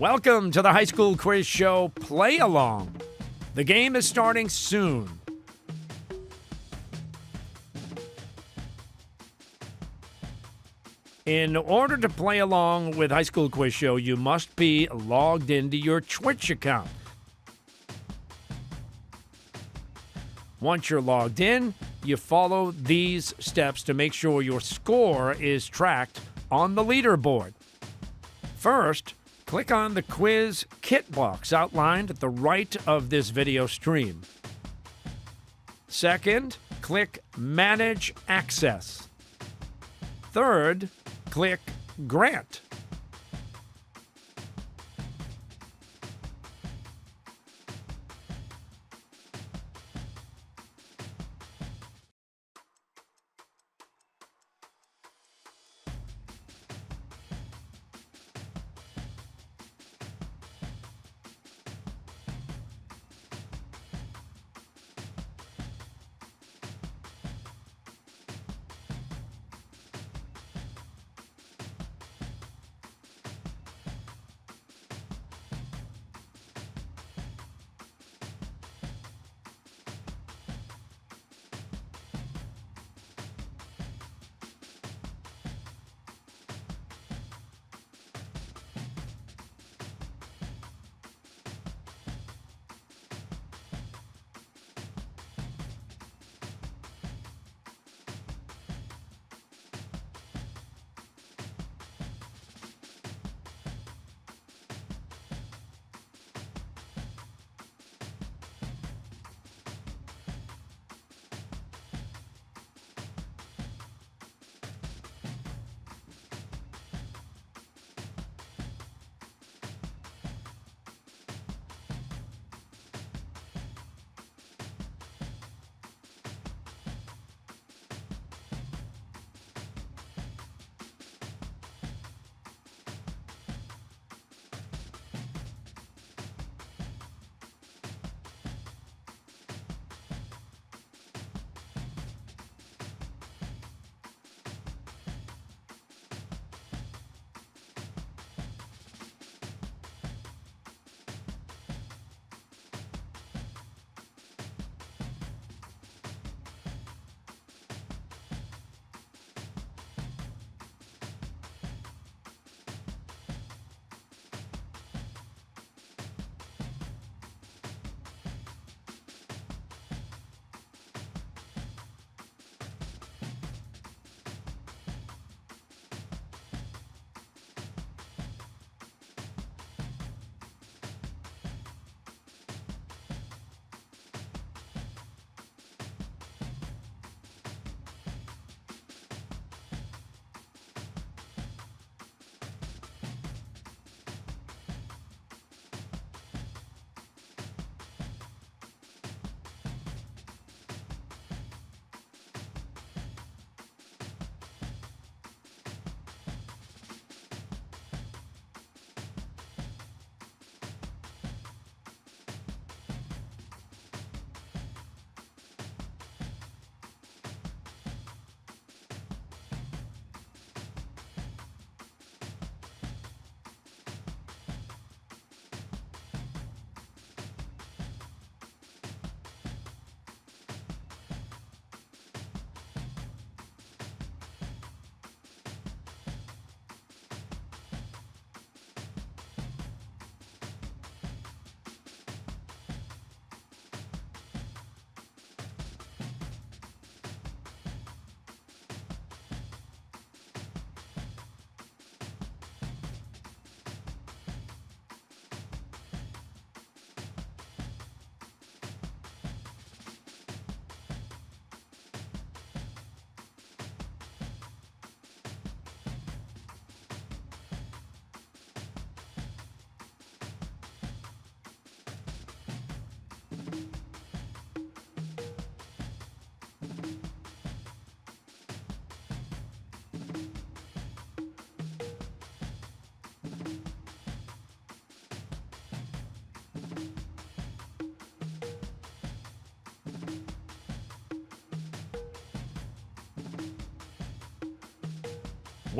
Welcome to the High School Quiz Show Play Along. The game is starting soon. In order to play along with High School Quiz Show, you must be logged into your Twitch account. Once you're logged in, you follow these steps to make sure your score is tracked on the leaderboard. First, click on the quiz kit box outlined at the right of this video stream. Second, click Manage Access. Third, click Grant.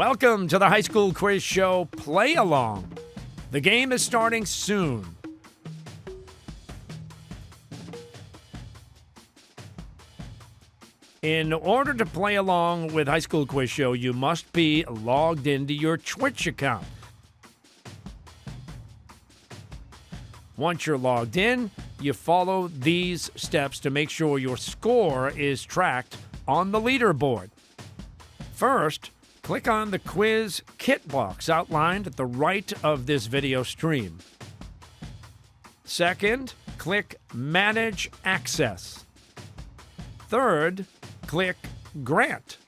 Welcome to the High School Quiz Show Play Along. The game is starting soon. In order to play along with High School Quiz Show, you must be logged into your Twitch account. Once you're logged in, you follow these steps to make sure your score is tracked on the leaderboard. First, click on the quiz kit box outlined at the right of this video stream. Second, click Manage Access. Third, click Grant.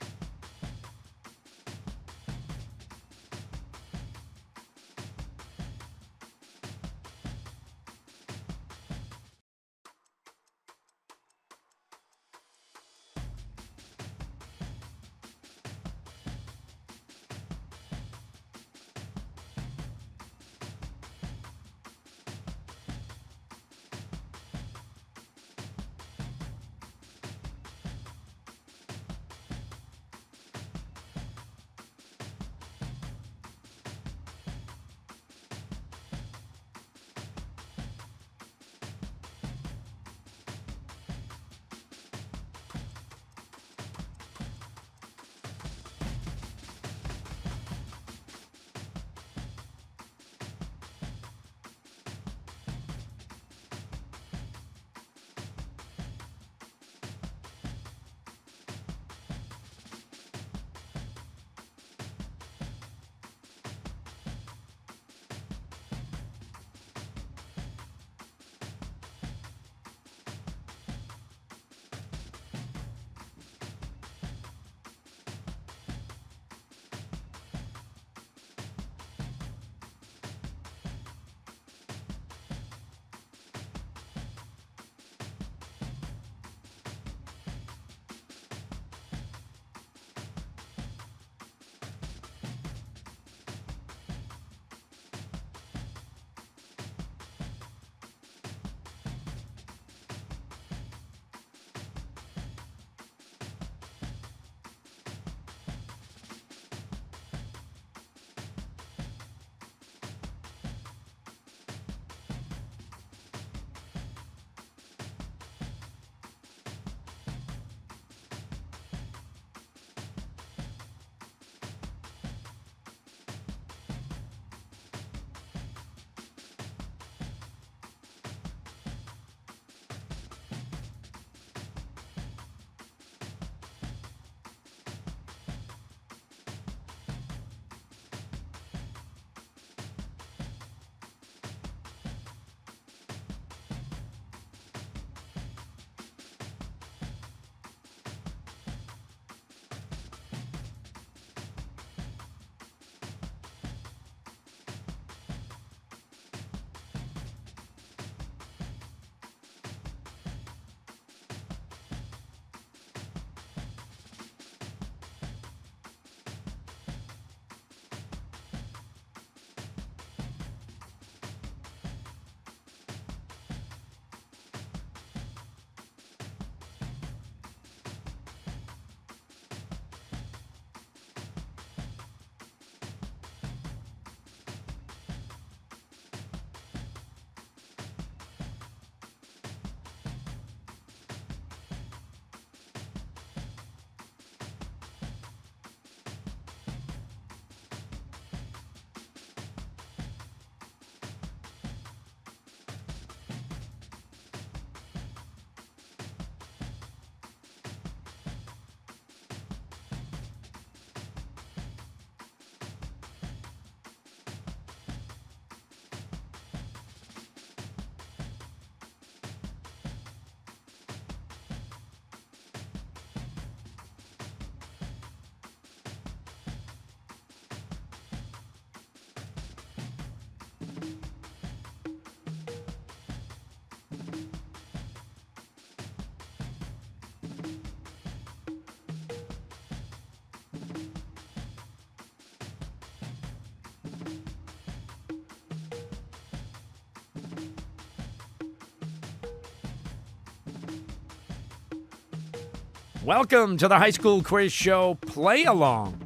Welcome to the High School Quiz Show Play Along.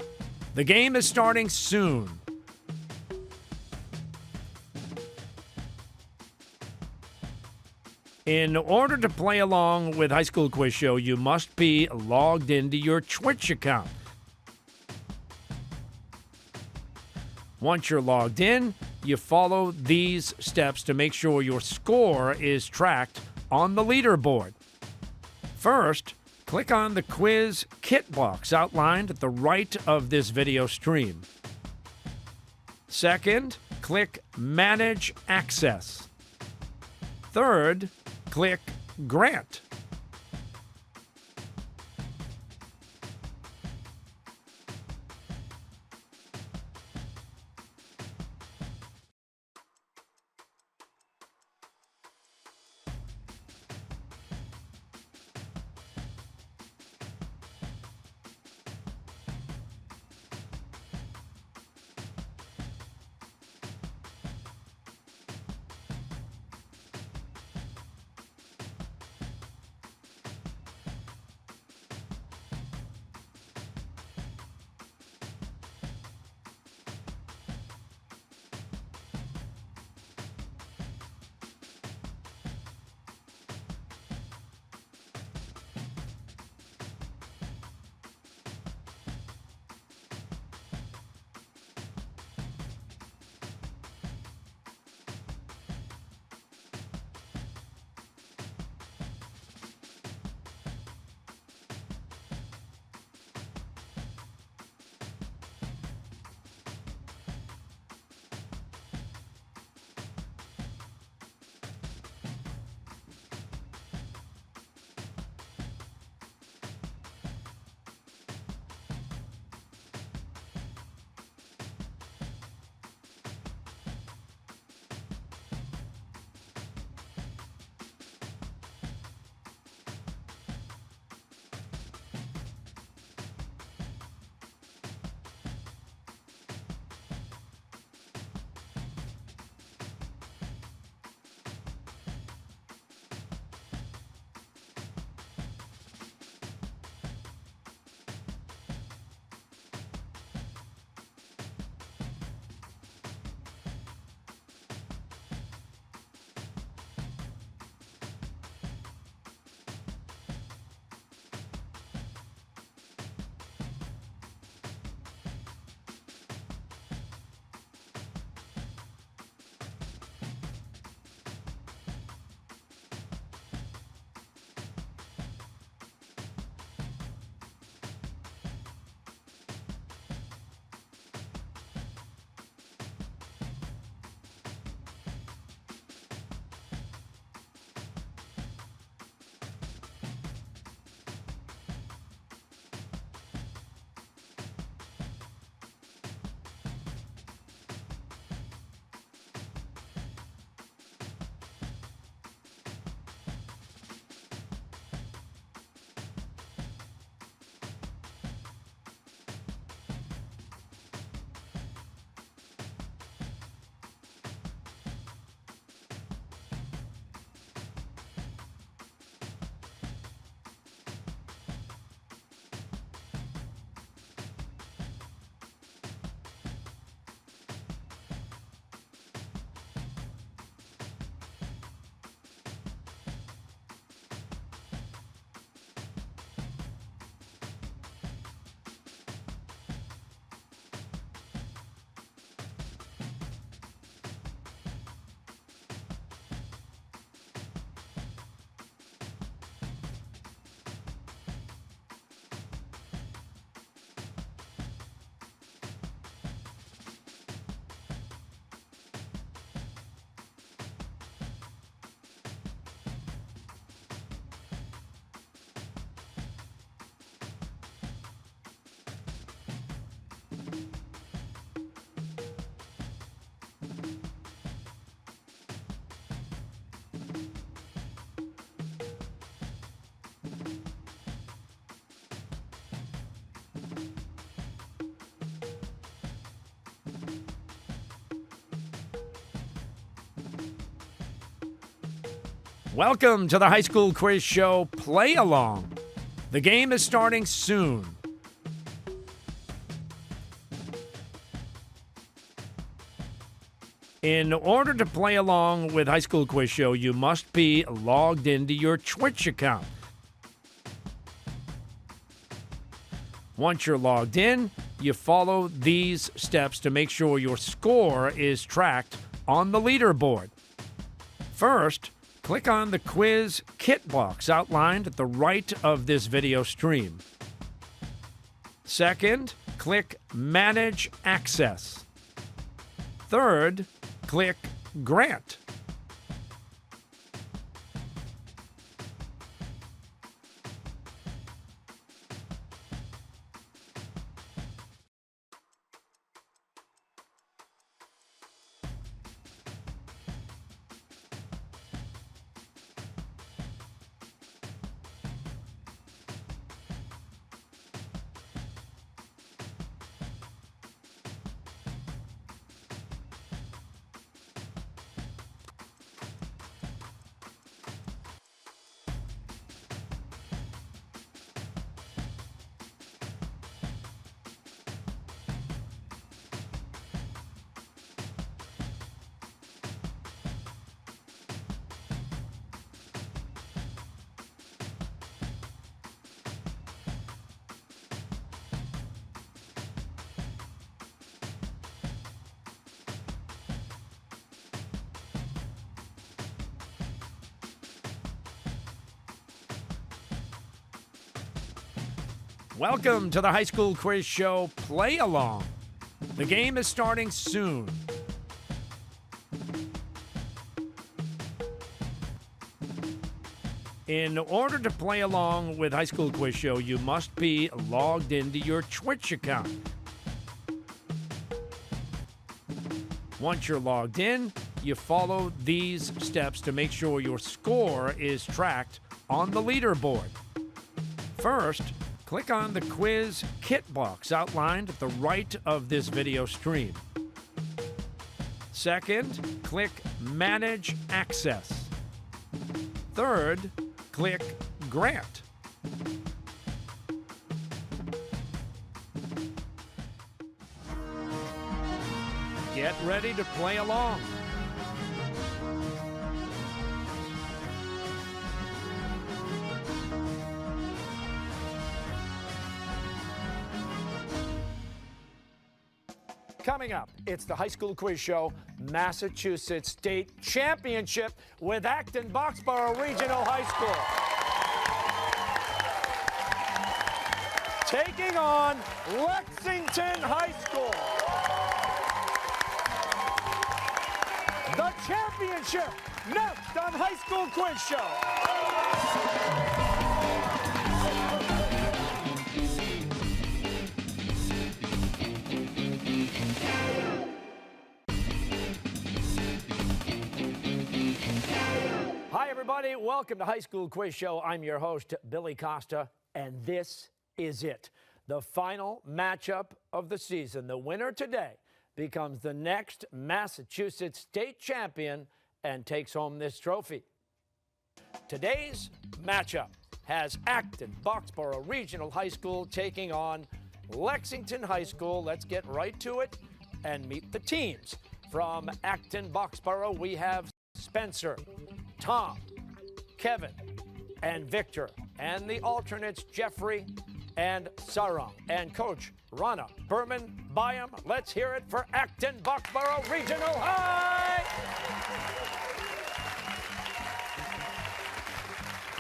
The game is starting soon. In order to play along with High School Quiz Show, you must be logged into your Twitch account. Once you're logged in, you follow these steps to make sure your score is tracked on the leaderboard. First, click on the quiz kit box outlined at the right of this video stream. Second, click Manage Access. Third, click Grant. Welcome to the High School Quiz Show Play Along. The game is starting soon. In order to play along with High School Quiz Show, you must be logged into your Twitch account. Once you're logged in, you follow these steps to make sure your score is tracked on the leaderboard. First, click on the quiz kit box outlined at the right of this video stream. Second, click Manage Access. Third, click Grant. Welcome to the High School Quiz Show Play Along. The game is starting soon. In order to play along with High School Quiz Show, you must be logged into your Twitch account. Once you're logged in, you follow these steps to make sure your score is tracked on the leaderboard. First, click on the quiz kit box outlined at the right of this video stream. Second, click Manage Access. Third, click Grant. Get ready to play along. Coming up, it's the High School Quiz Show Massachusetts State Championship with Acton-Boxborough Regional High School. Taking on Lexington High School. The championship next on High School Quiz Show. Hi, everybody. Welcome to High School Quiz Show. I'm your host, Billy Costa, and this is it. The final matchup of the season. The winner today becomes the next Massachusetts State champion and takes home this trophy. Today's matchup has Acton-Boxborough Regional High School taking on Lexington High School. Let's get right to it and meet the teams. From Acton-Boxborough, we have Spencer, Tom, Kevin, and Victor, and the alternates Jeffrey and Sarang, and Coach Rana Berman Byam. Let's hear it for Acton-Boxborough Regional High!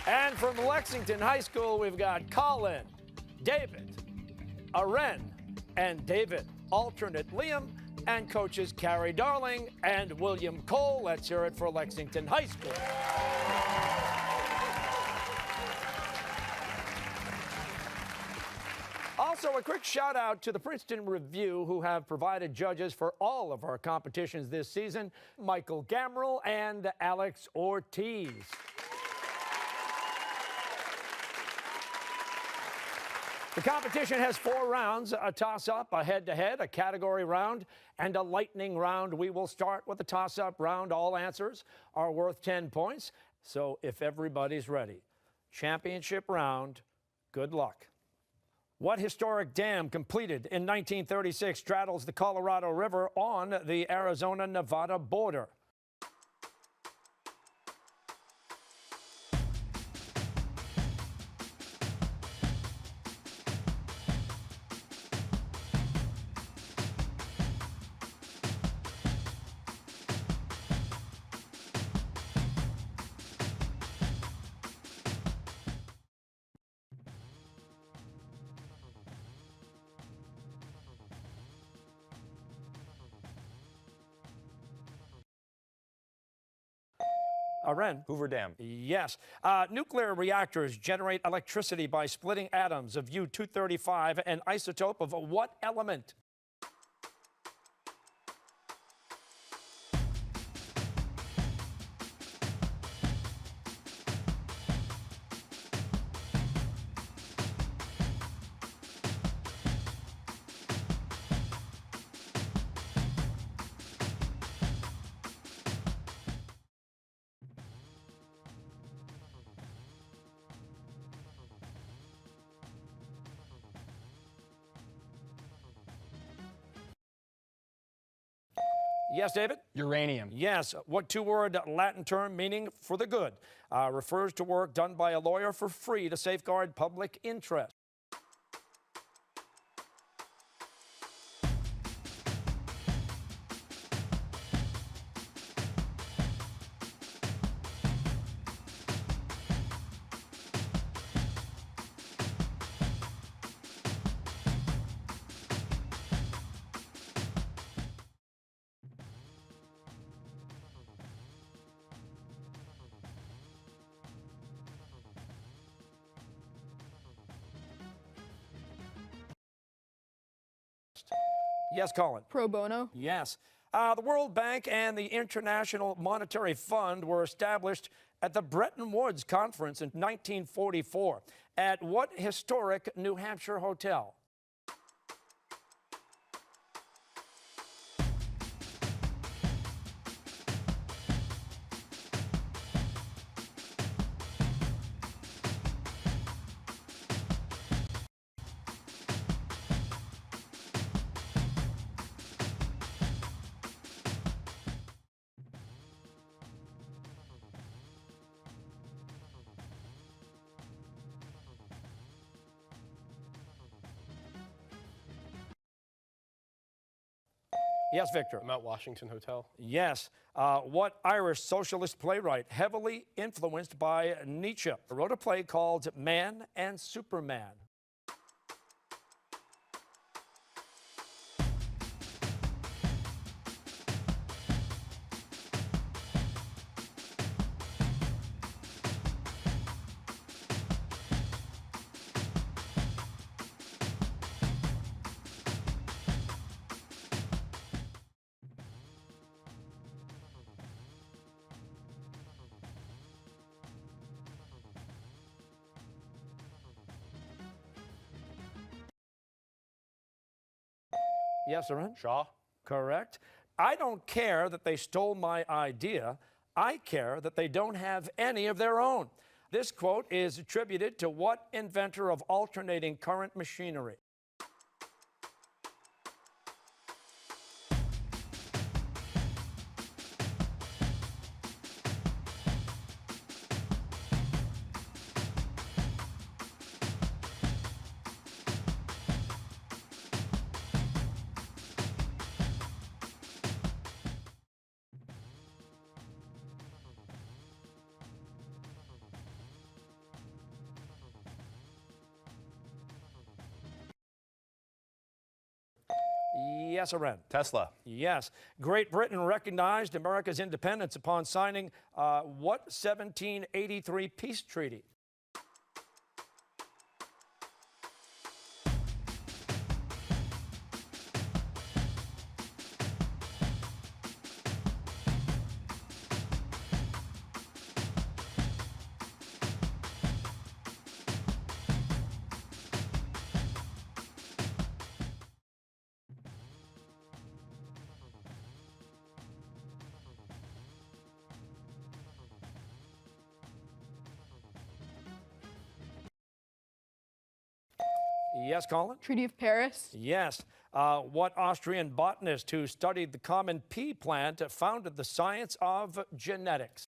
And from Lexington High School, we've got Colin, David, Aren, and David, alternate Liam, and coaches Carrie Darling and William Cole. Let's hear it for Lexington High School. Also, a quick shout out to the Princeton Review, who have provided judges for all of our competitions this season, Michael Gamrell and Alex Ortiz. The competition has 4 rounds, a toss-up, a head-to-head, a category round, and a lightning round. We will start with the toss-up round. All answers are worth 10 points. So if everybody's ready, championship round, good luck. What historic dam completed in 1936 straddles the Colorado River on the Arizona-Nevada border? Ren? Hoover Dam. Yes. Nuclear reactors generate electricity by splitting atoms of U-235, an isotope of what element? Yes, David? Uranium. Yes. What two-word Latin term meaning for the good refers to work done by a lawyer for free to safeguard public interest? Yes, Colin? Pro bono. Yes. The World Bank and the International Monetary Fund were established at the Bretton Woods Conference in 1944. At what historic New Hampshire hotel? Yes, Victor? Mount Washington Hotel. Yes. What Irish socialist playwright, heavily influenced by Nietzsche, wrote a play called Man and Superman? Yes, Aaron? Shaw. Correct. I don't care that they stole my idea. I care that they don't have any of their own. This quote is attributed to what inventor of alternating current machinery? Yes, Aren? Tesla. Yes. Great Britain recognized America's independence upon signing what 1783 peace treaty? Yes, Colin? Treaty of Paris. Yes. What Austrian botanist who studied the common pea plant founded the science of genetics?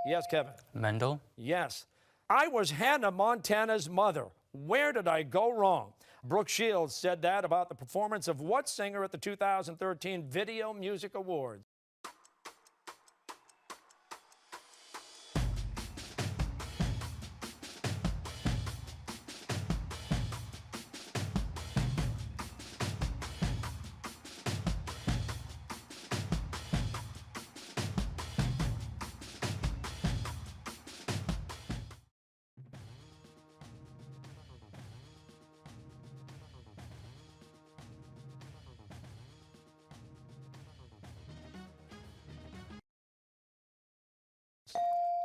Yes, Kevin? Mendel. Yes. I was Hannah Montana's mother. Where did I go wrong? Brooke Shields said that about the performance of what singer at the 2013 Video Music Awards?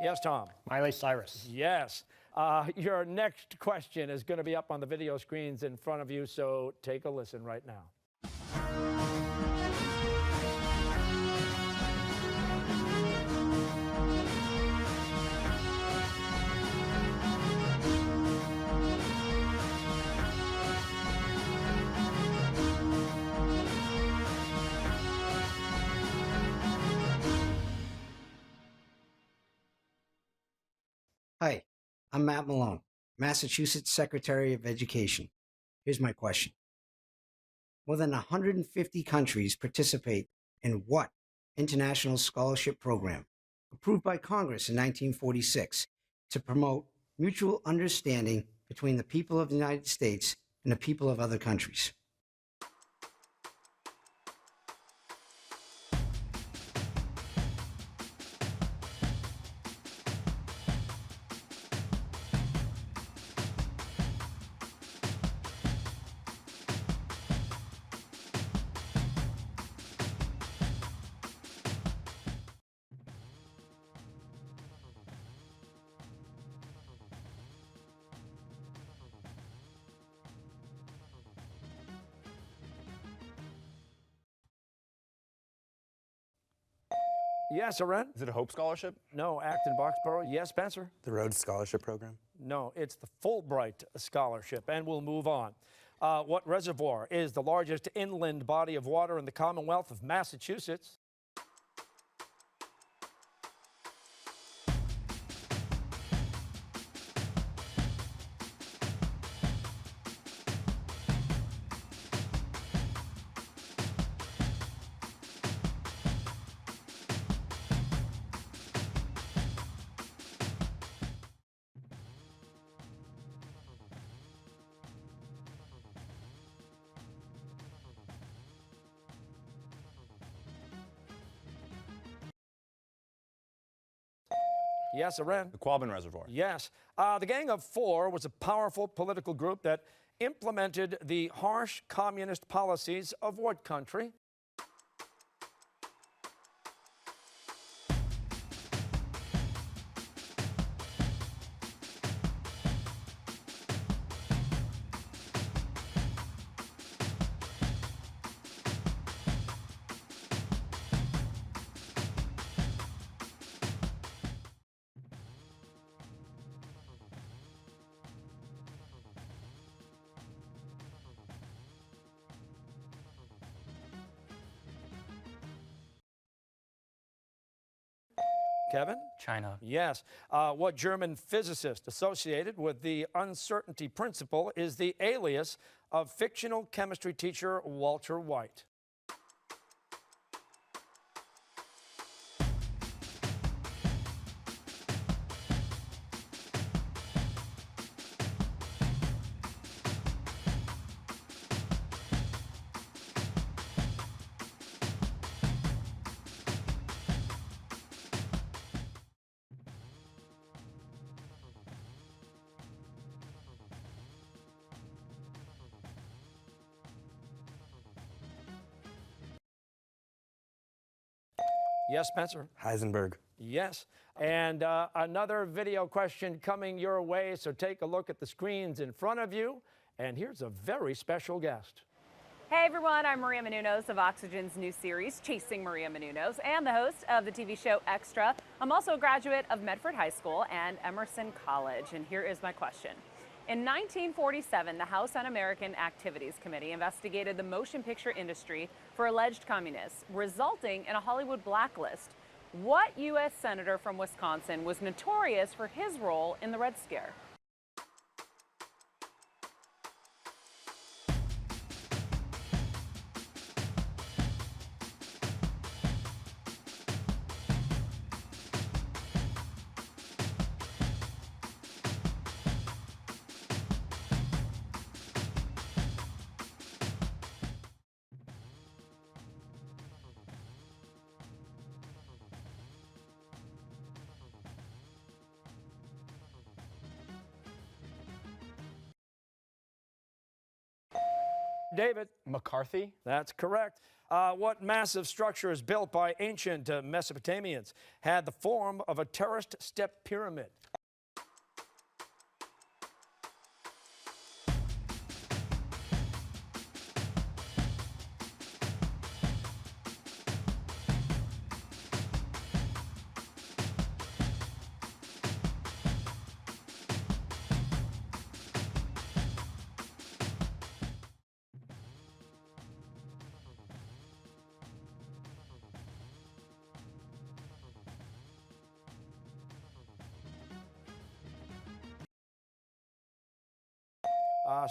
Yes, Tom? Miley Cyrus. Yes. Your next question is going to be up on the video screens in front of you, so take a listen right now. Hi, I'm Matt Malone, Massachusetts Secretary of Education. Here's my question. More than 150 countries participate in what international scholarship program approved by Congress in 1946 to promote mutual understanding between the people of the United States and the people of other countries? Yes, Aren? Is it a Hope Scholarship? No. Acton-Boxborough? Yes, Spencer? The Rhodes Scholarship Program? No, it's the Fulbright Scholarship, and we'll move on. What reservoir is the largest inland body of water in the Commonwealth of Massachusetts? Yes, Aren? The Quabbin Reservoir? Yes. The Gang of Four was a powerful political group that implemented the harsh communist policies of what country? Kevin? China. Yes. What German physicist associated with the uncertainty principle is the alias of fictional chemistry teacher Walter White? Yes, Spencer. Heisenberg. Yes. And another video question coming your way, so take a look at the screens in front of you. And here's a very special guest. Hey everyone, I'm Maria Menounos of Oxygen's new series, Chasing Maria Menounos, and the host of the TV show Extra. I'm also a graduate of Medford High School and Emerson College, and here is my question. In 1947, the House Un-American Activities Committee investigated the motion picture industry for alleged communists, resulting in a Hollywood blacklist. What U.S. senator from Wisconsin was notorious for his role in the Red Scare? David. McCarthy. That's correct. What massive structure is built by ancient Mesopotamians had the form of a terraced step pyramid?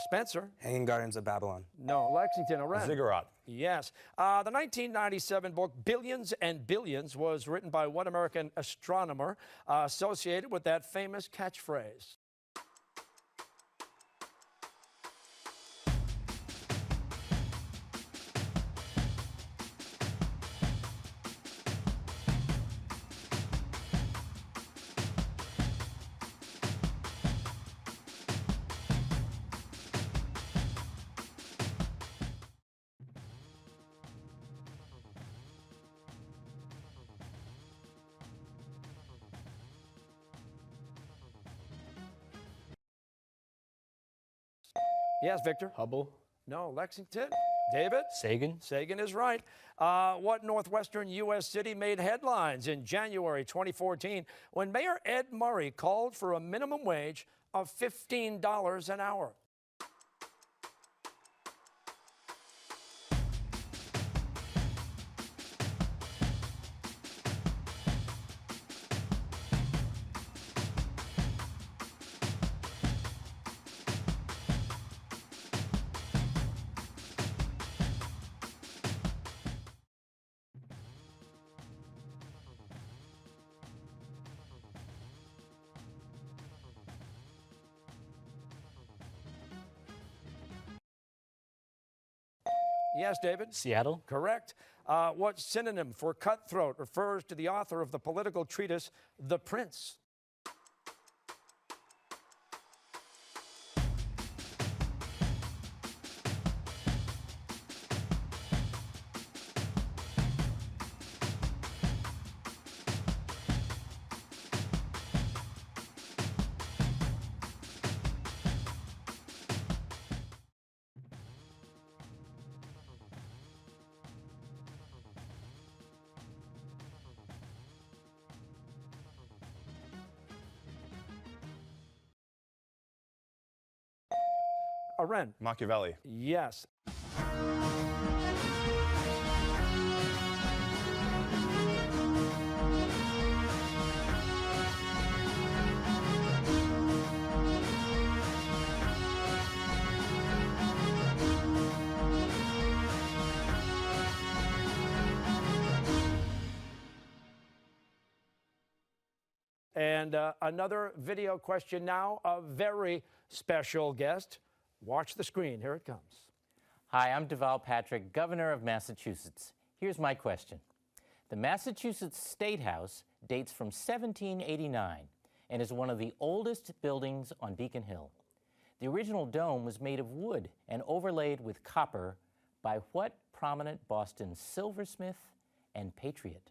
Spencer. Hanging Gardens of Babylon. No, Lexington. Around. Ziggurat. Yes. The 1997 book Billions and Billions was written by what American astronomer associated with that famous catchphrase? Yes, Victor. Hubble. No, Lexington. David? Sagan. Sagan is right. What northwestern U.S. city made headlines in January 2014 when Mayor Ed Murray called for a minimum wage of $15 an hour? Yes, David? Seattle. Correct. What synonym for cutthroat refers to the author of the political treatise The Prince? Ren. Machiavelli. Yes. And another video question now, a very special guest. Watch the screen. Here it comes. Hi, I'm Deval Patrick, Governor of Massachusetts. Here's my question. The Massachusetts State House dates from 1789 and is one of the oldest buildings on Beacon Hill. The original dome was made of wood and overlaid with copper by what prominent Boston silversmith and patriot?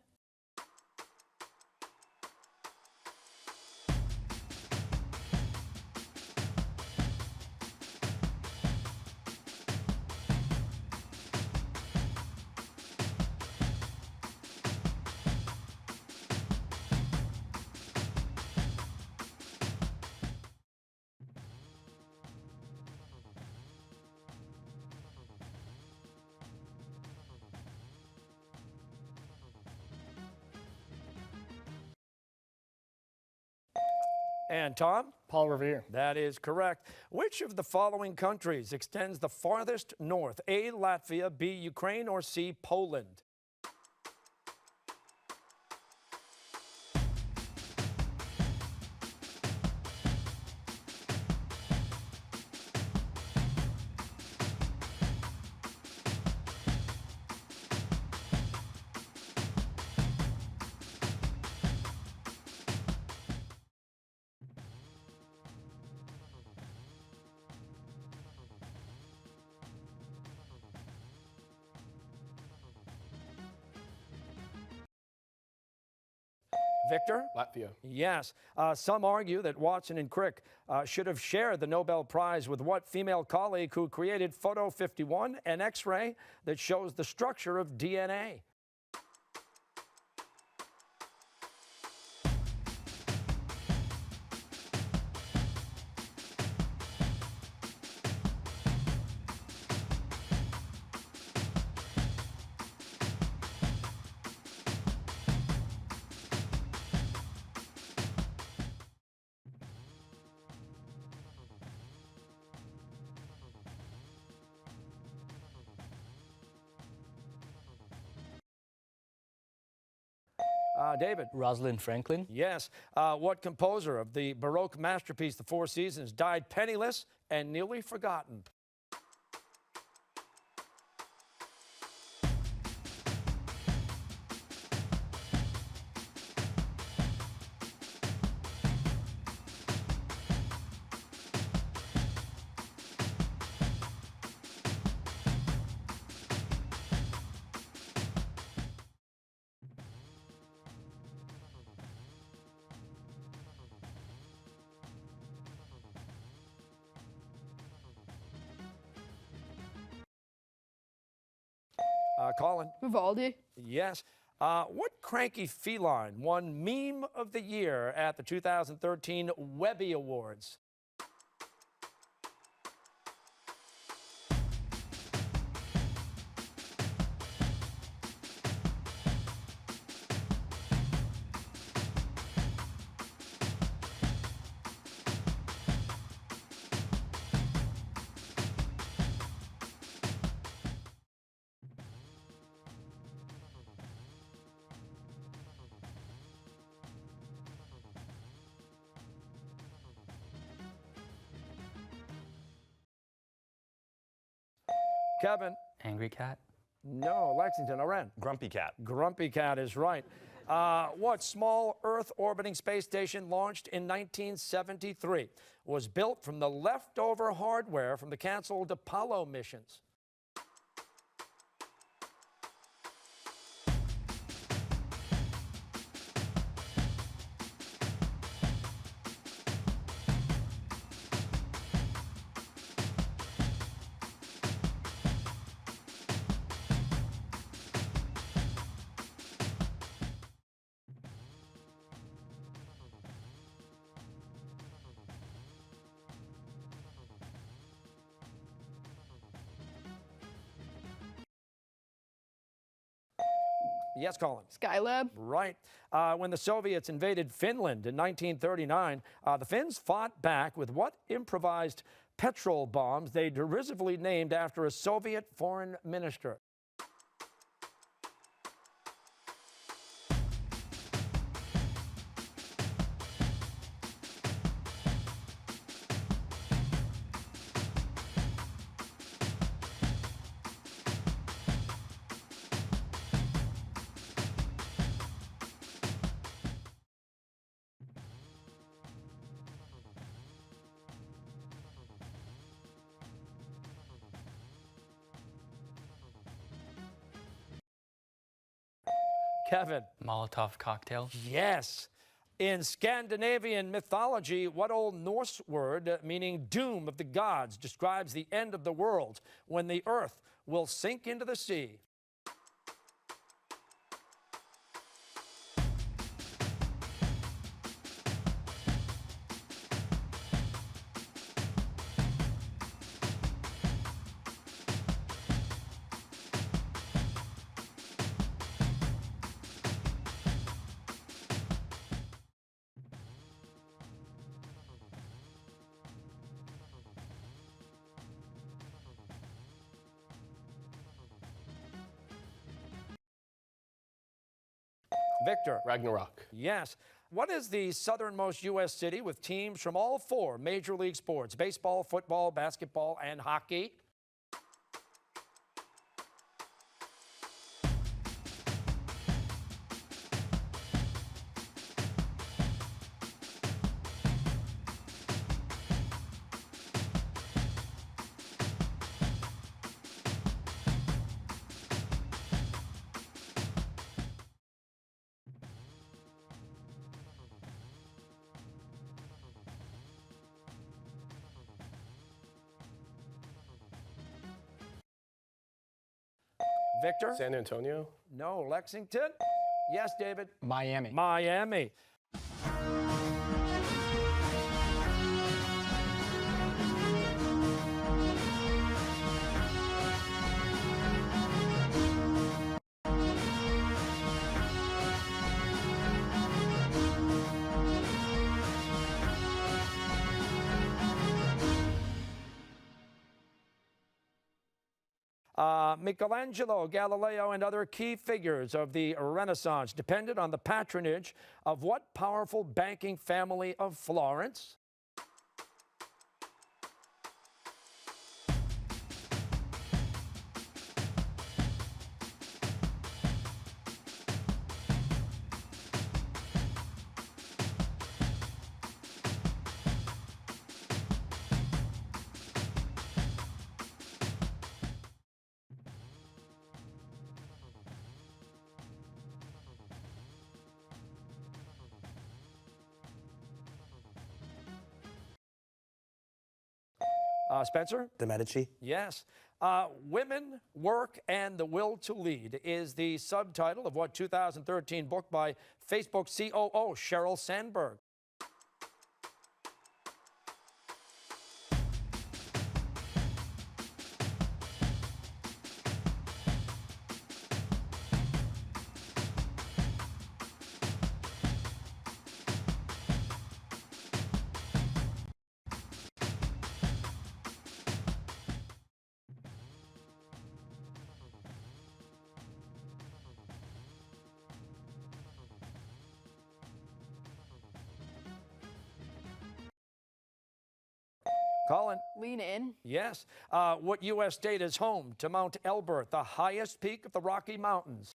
And Tom? Paul Revere. That is correct. Which of the following countries extends the farthest north? A, Latvia, B, Ukraine, or C, Poland? Victor? Latvia. Yes. Some argue that Watson and Crick should have shared the Nobel Prize with what female colleague who created Photo 51, an X-ray that shows the structure of DNA? David? Rosalind Franklin. Yes. What composer of the Baroque masterpiece, The Four Seasons, died penniless and nearly forgotten? Colin? Vivaldi. Yes. What cranky feline won Meme of the Year at the 2013 Webby Awards? Kevin? Angry Cat. No. Lexington, Oren? Grumpy Cat. Grumpy Cat is right. What small Earth-orbiting space station launched in 1973 was built from the leftover hardware from the canceled Apollo missions? Yes, Colin? Skylab. Right. When the Soviets invaded Finland in 1939, the Finns fought back with what improvised petrol bombs they derisively named after a Soviet foreign minister? Kevin? Molotov cocktail. Yes. In Scandinavian mythology, what old Norse word meaning doom of the gods describes the end of the world when the earth will sink into the sea? Victor. Ragnarok. Yes. What is the southernmost U.S. city with teams from all 4 major league sports, baseball, football, basketball, and hockey? Victor? San Antonio. No. Lexington? Yes, David? Miami. Miami. Michelangelo, Galileo, and other key figures of the Renaissance depended on the patronage of what powerful banking family of Florence? Spencer? The Medici. Yes. Women, Work, and the Will to Lead is the subtitle of what 2013 book by Facebook COO Sheryl Sandberg? Colin? Lean in. Yes. What U.S. state is home to Mount Elbert, the highest peak of the Rocky Mountains?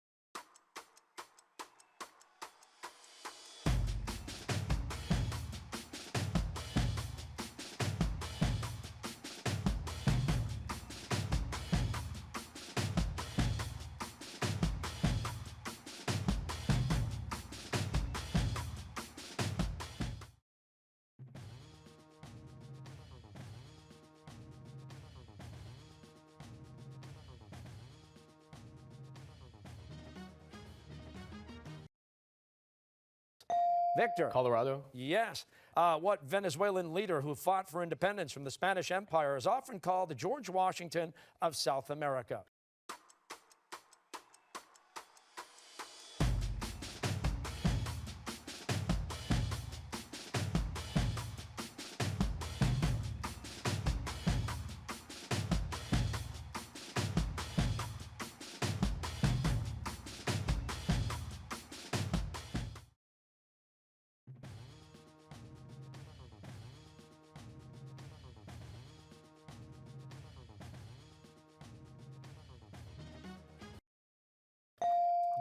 Victor? Colorado. Yes. What Venezuelan leader who fought for independence from the Spanish Empire is often called the George Washington of South America?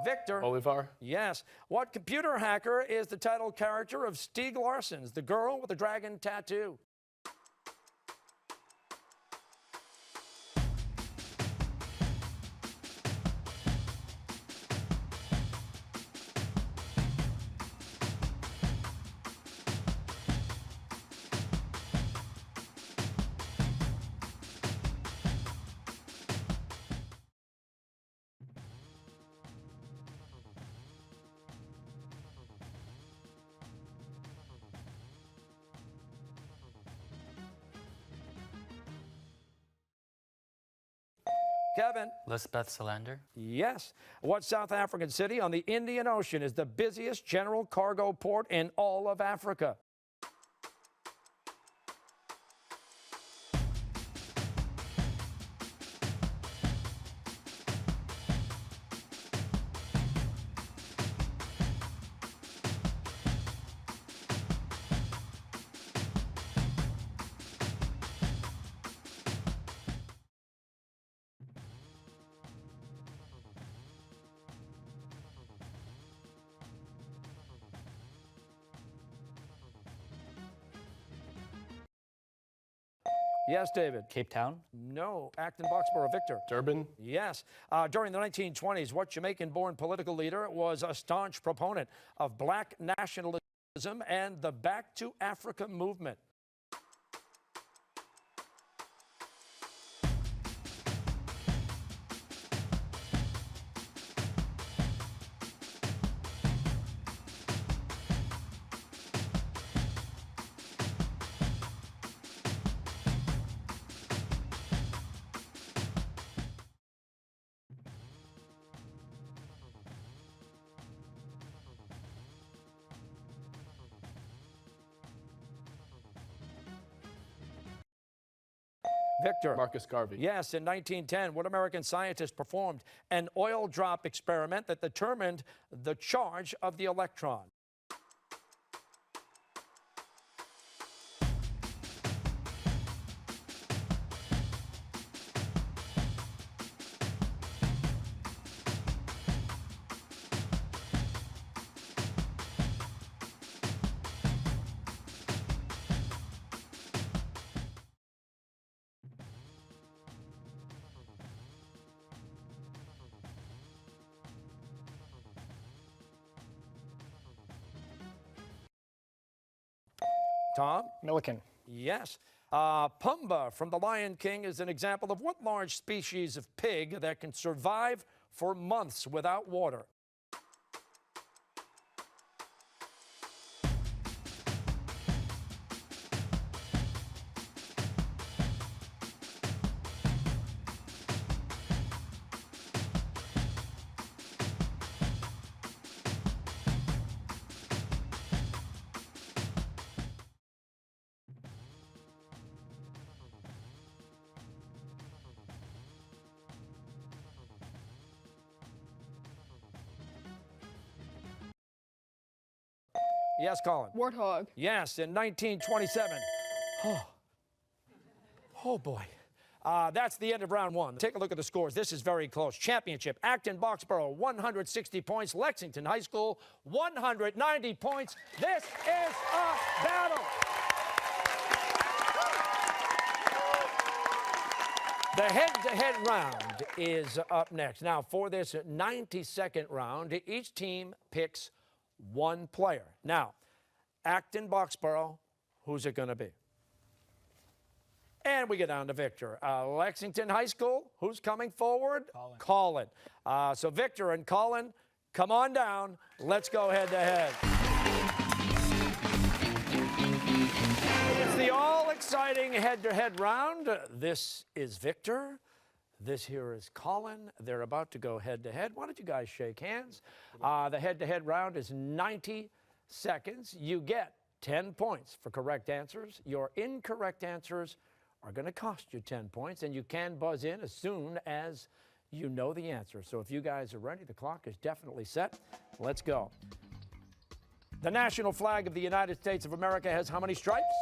Victor? Bolivar. Yes. What computer hacker is the title character of Stieg Larsson's The Girl with the Dragon Tattoo? Kevin? Lisbeth Salander. Yes. What South African city on the Indian Ocean is the busiest general cargo port in all of Africa? Yes, David. Cape Town. No. Acton-Boxborough. Victor. Durban. Yes. During the 1920s, what Jamaican-born political leader was a staunch proponent of black nationalism and the Back to Africa movement? Victor. Marcus Garvey. Yes, in 1910, what American scientist performed an oil drop experiment that determined the charge of the electron? Tom? Milliken. Yes. Pumbaa from The Lion King is an example of what large species of pig that can survive for months without water? Yes, Colin. Warthog. Yes, in 1927. Oh boy. That's the end of round one. Take a look at the scores. This is very close. Championship, Acton-Boxborough, 160 points. Lexington High School, 190 points. This is a battle. The head-to-head round is up next. Now, for this 90-second round, each team picks one player. Now, Acton-Boxborough, who's it going to be? And we get down to Victor. Lexington High School, who's coming forward? Colin. So Victor and Colin, come on down. Let's go head-to-head. It's the all-exciting head-to-head round. This is Victor. This here is Colin. They're about to go head-to-head. Why don't you guys shake hands? The head-to-head round is 90 seconds. You get 10 points for correct answers. Your incorrect answers are going to cost you 10 points, and you can buzz in as soon as you know the answer. So if you guys are ready, the clock is definitely set. Let's go. The national flag of the United States of America has how many stripes?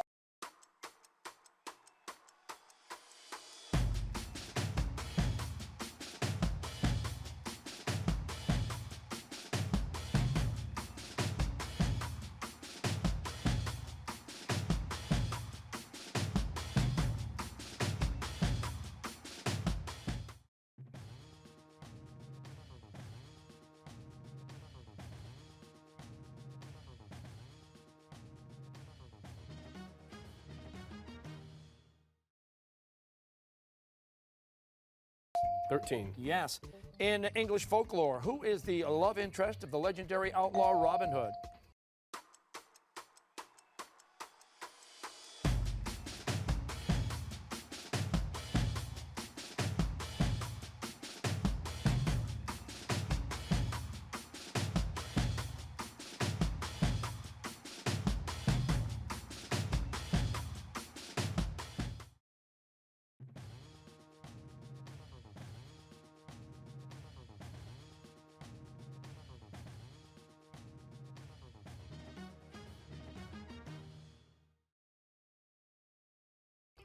Yes. In English folklore, who is the love interest of the legendary outlaw Robin Hood?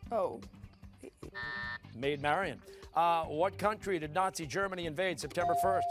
Oh. Maid Marian. What country did Nazi Germany invade September 1st?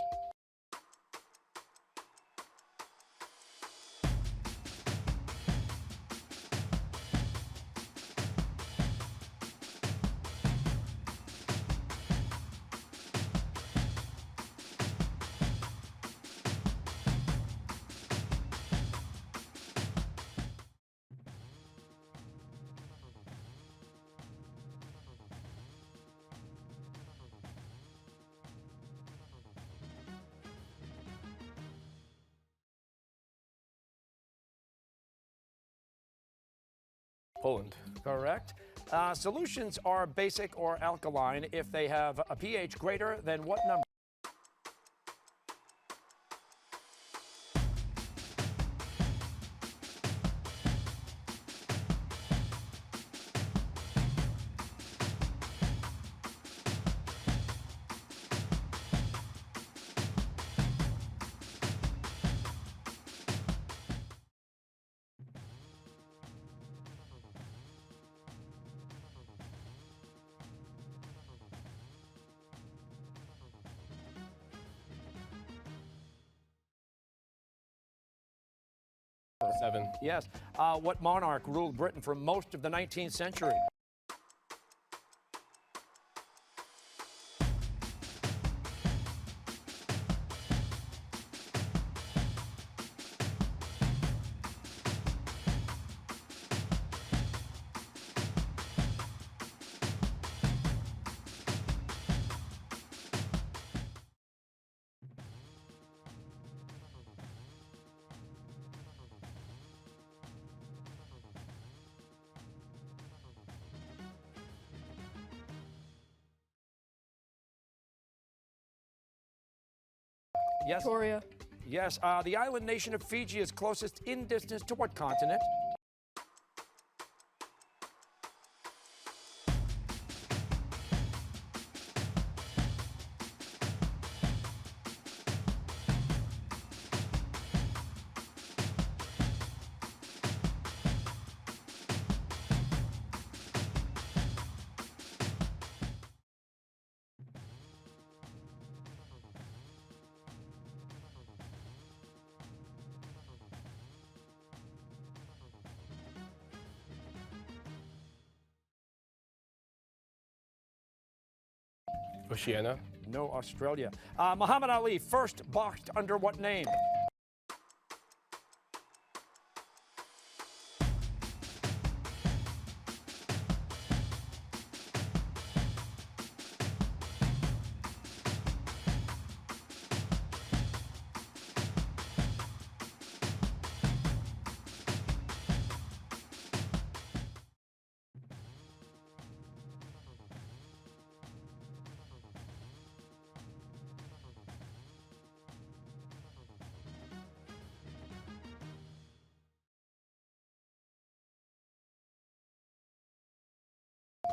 Poland. Correct. Solutions are basic or alkaline if they have a pH greater than what number? Seven. Yes. What monarch ruled Britain for most of the 19th century? Yes. Victoria. Yes. The island nation of Fiji is closest in distance to what continent? Oceania. No, Australia. Muhammad Ali first boxed under what name?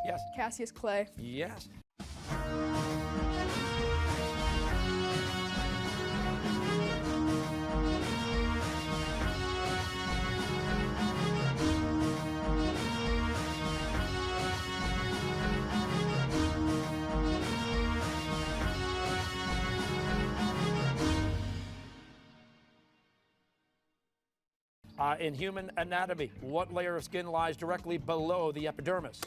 Yes. Cassius Clay. Yes. In human anatomy, what layer of skin lies directly below the epidermis?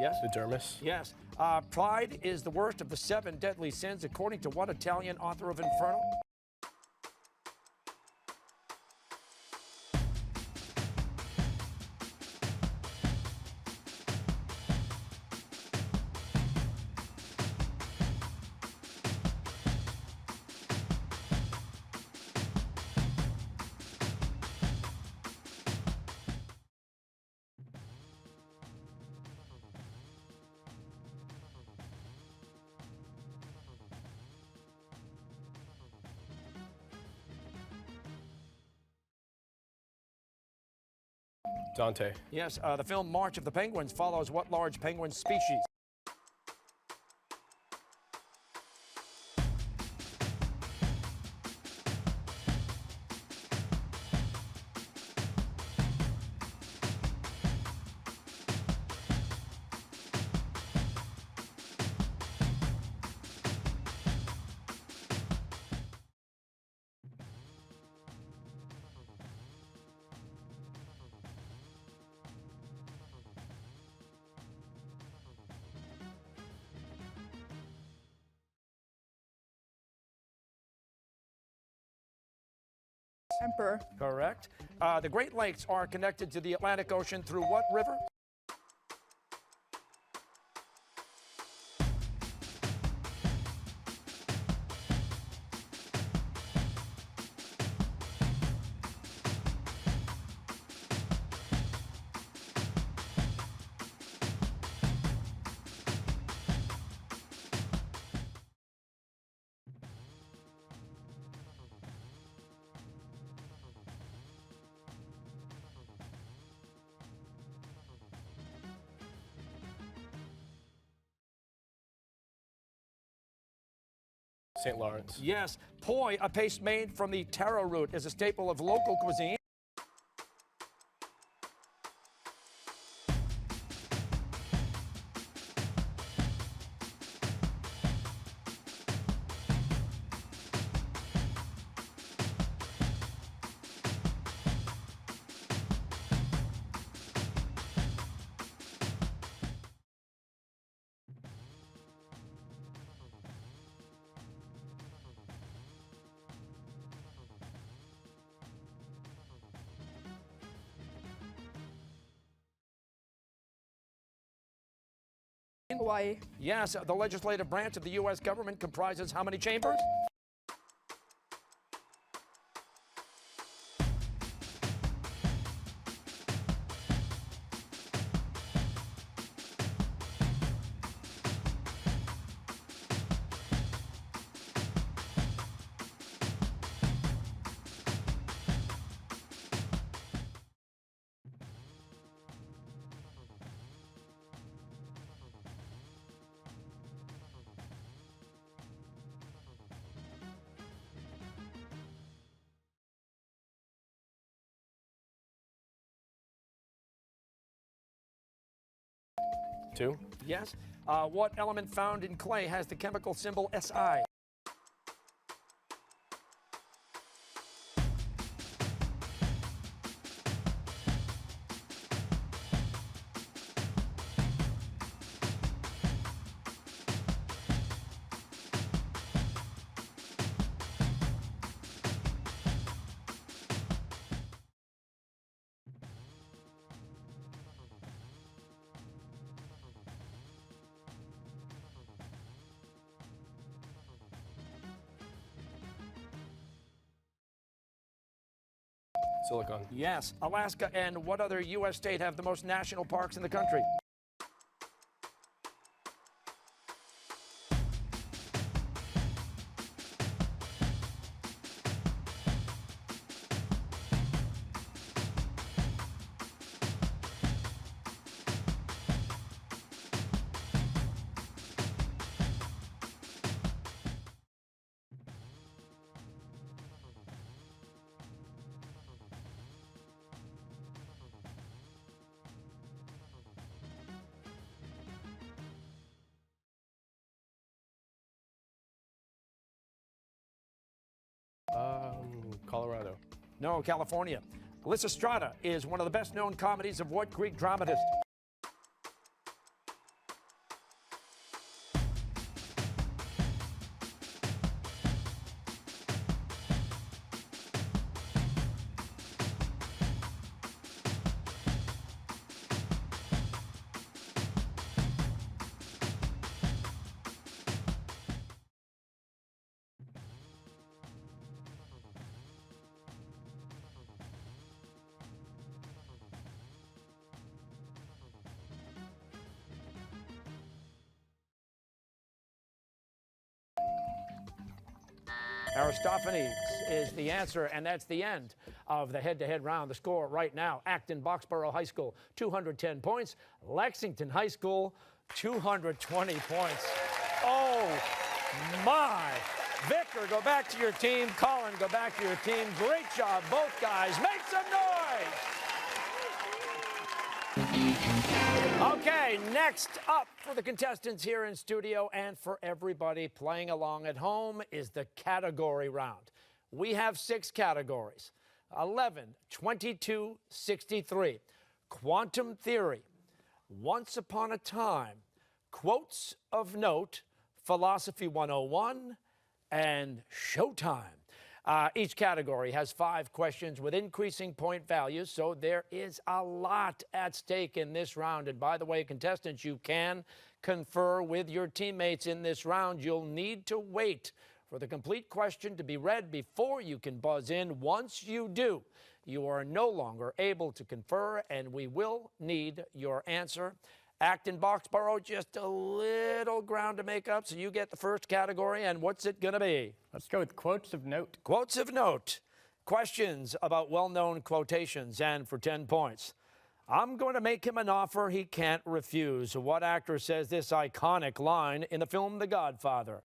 Yes. The dermis. Yes. Pride is the worst of the 7 deadly sins, according to what Italian author of Inferno? Dante. Yes. The film March of the Penguins follows what large penguin species? Emperor. Correct. The Great Lakes are connected to the Atlantic Ocean through what river? St. Lawrence. Yes. Poi, a paste made from the taro root, is a staple of local cuisine. Hawaii. Yes. The legislative branch of the U.S. government comprises how many chambers? Two. Yes. What element found in clay has the chemical symbol Si? Silicon. Yes. Alaska and what other U.S. state have the most national parks in the country? Colorado. No, California. Lysistrata is one of the best-known comedies of what Greek dramatist? Aristophanes is the answer, and that's the end of the head-to-head round. The score right now, Acton-Boxborough High School, 210 points. Lexington High School, 220 points. Oh, my. Vicar, go back to your team. Colin, go back to your team. Great job, both guys. Make some noise! Okay, next up for the contestants here in studio and for everybody playing along at home is the category round. We have 6 categories: 11, 22, 63, quantum theory, once upon a time, quotes of note, philosophy 101, and showtime. Each category has 5 questions with increasing point values, so there is a lot at stake in this round. And by the way, contestants, you can confer with your teammates in this round. You'll need to wait for the complete question to be read before you can buzz in. Once you do, you are no longer able to confer, and we will need your answer. Acton-Boxborough, just a little ground to make up, so you get the first category, and what's it going to be? Let's go with quotes of note. Quotes of note. Questions about well-known quotations, and for 10 points. I'm going to make him an offer he can't refuse. What actor says this iconic line in the film The Godfather?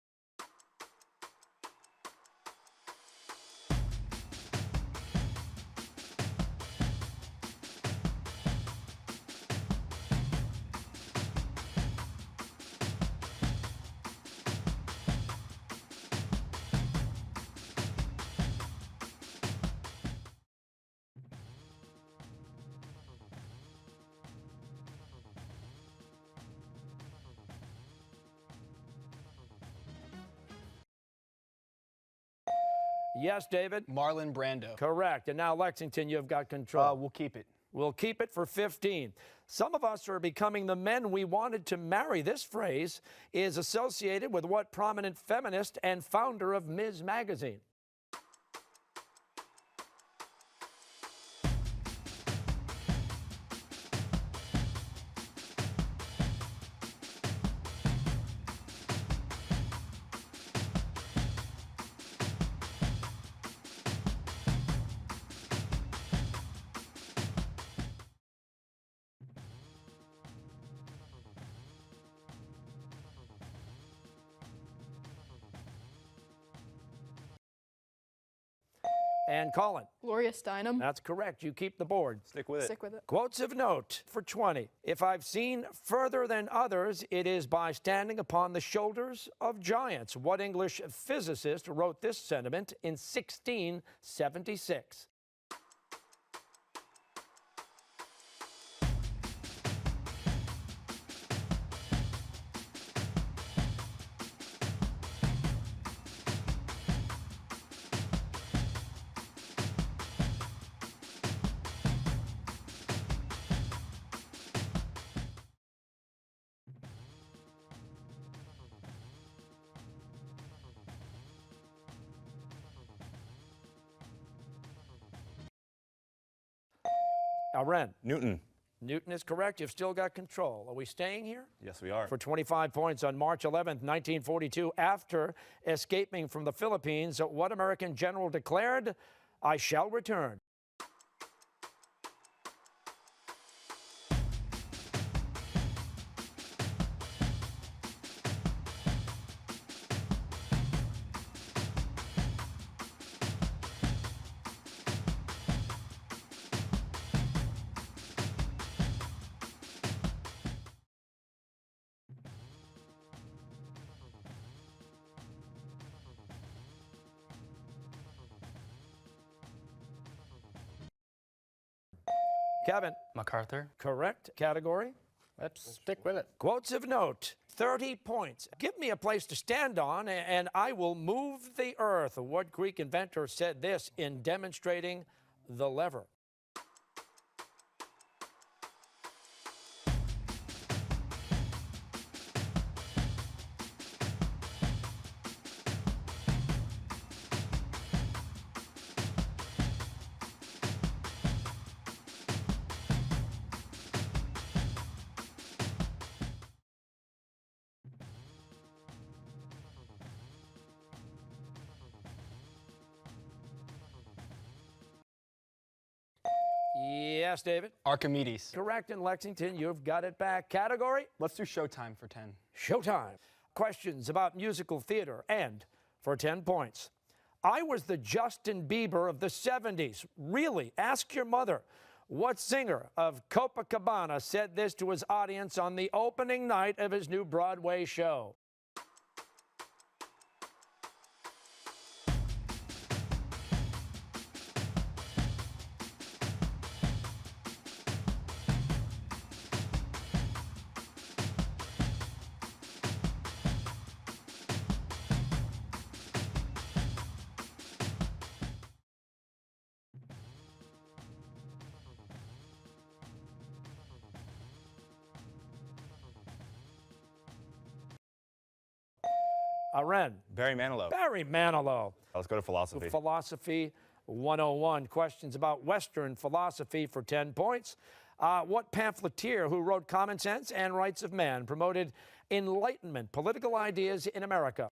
Yes, David? Marlon Brando. Correct. And now, Lexington, you've got control. We'll keep it. We'll keep it for 15. Some of us are becoming the men we wanted to marry. This phrase is associated with what prominent feminist and founder of Ms. Magazine? And Colin. Gloria Steinem. That's correct. You keep the board. Stick with it. Stick with it. Quotes of note for 20. If I've seen further than others, it is by standing upon the shoulders of giants. What English physicist wrote this sentiment in 1676? Ren. Newton. Newton is correct. You've still got control. Are we staying here? Yes, we are. For 25 points on March 11th, 1942, after escaping from the Philippines, what American general declared, "I shall return"? Kevin. MacArthur. Correct category. Let's stick with it. Quotes of note, 30 points. Give me a place to stand on, and I will move the earth. What Greek inventor said this in demonstrating the lever? Yes, David? Archimedes. Correct in Lexington. You've got it back. Category? Let's do Showtime for 10. Showtime. Questions about musical theater, and for 10 points. I was the Justin Bieber of the 70s. Really? Ask your mother. What singer of Copacabana said this to his audience on the opening night of his new Broadway show? Ren. Barry Manilow. Barry Manilow. Let's go to philosophy. Philosophy 101. Questions about Western philosophy for 10 points. What pamphleteer who wrote Common Sense and Rights of Man promoted Enlightenment political ideas in America?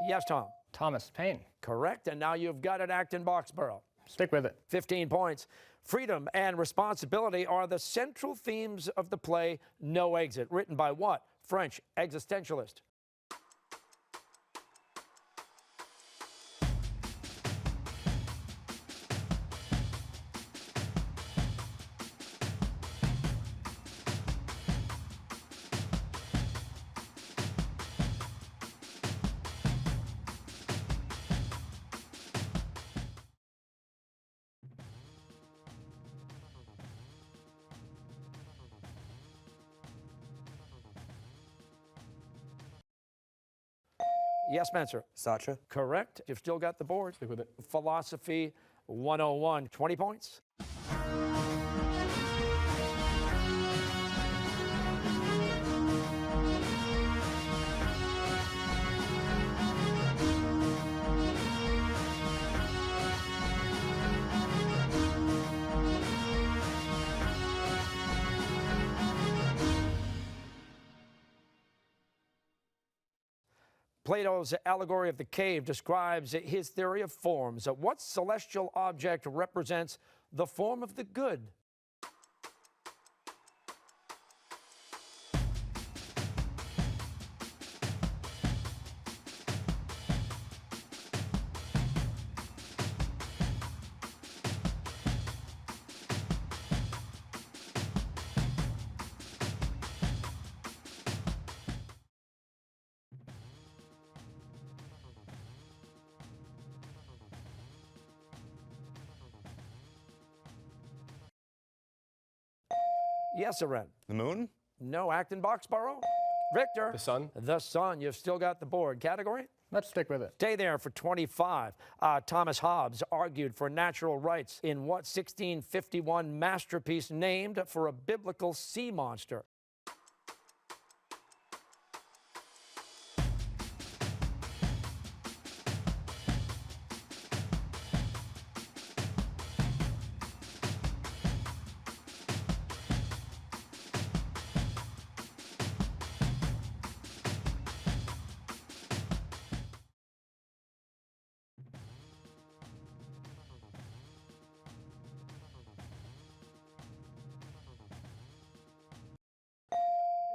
Yes, Tom. Thomas Paine. Correct. And now you've got it, Acton-Boxborough. Stick with it. 15 points. Freedom and responsibility are the central themes of the play No Exit, written by what French existentialist? Yes, Spencer. Sartre. Correct. You've still got the board. Stick with it. Philosophy 101. 20 points. Plato's allegory of the cave describes his theory of forms. What celestial object represents the form of the good? Yes, Ren. The moon. No, Acton-Boxborough. Victor. The sun. The sun. You've still got the board. Category? Let's stick with it. Stay there for 25. Thomas Hobbes argued for natural rights in what 1651 masterpiece named for a biblical sea monster?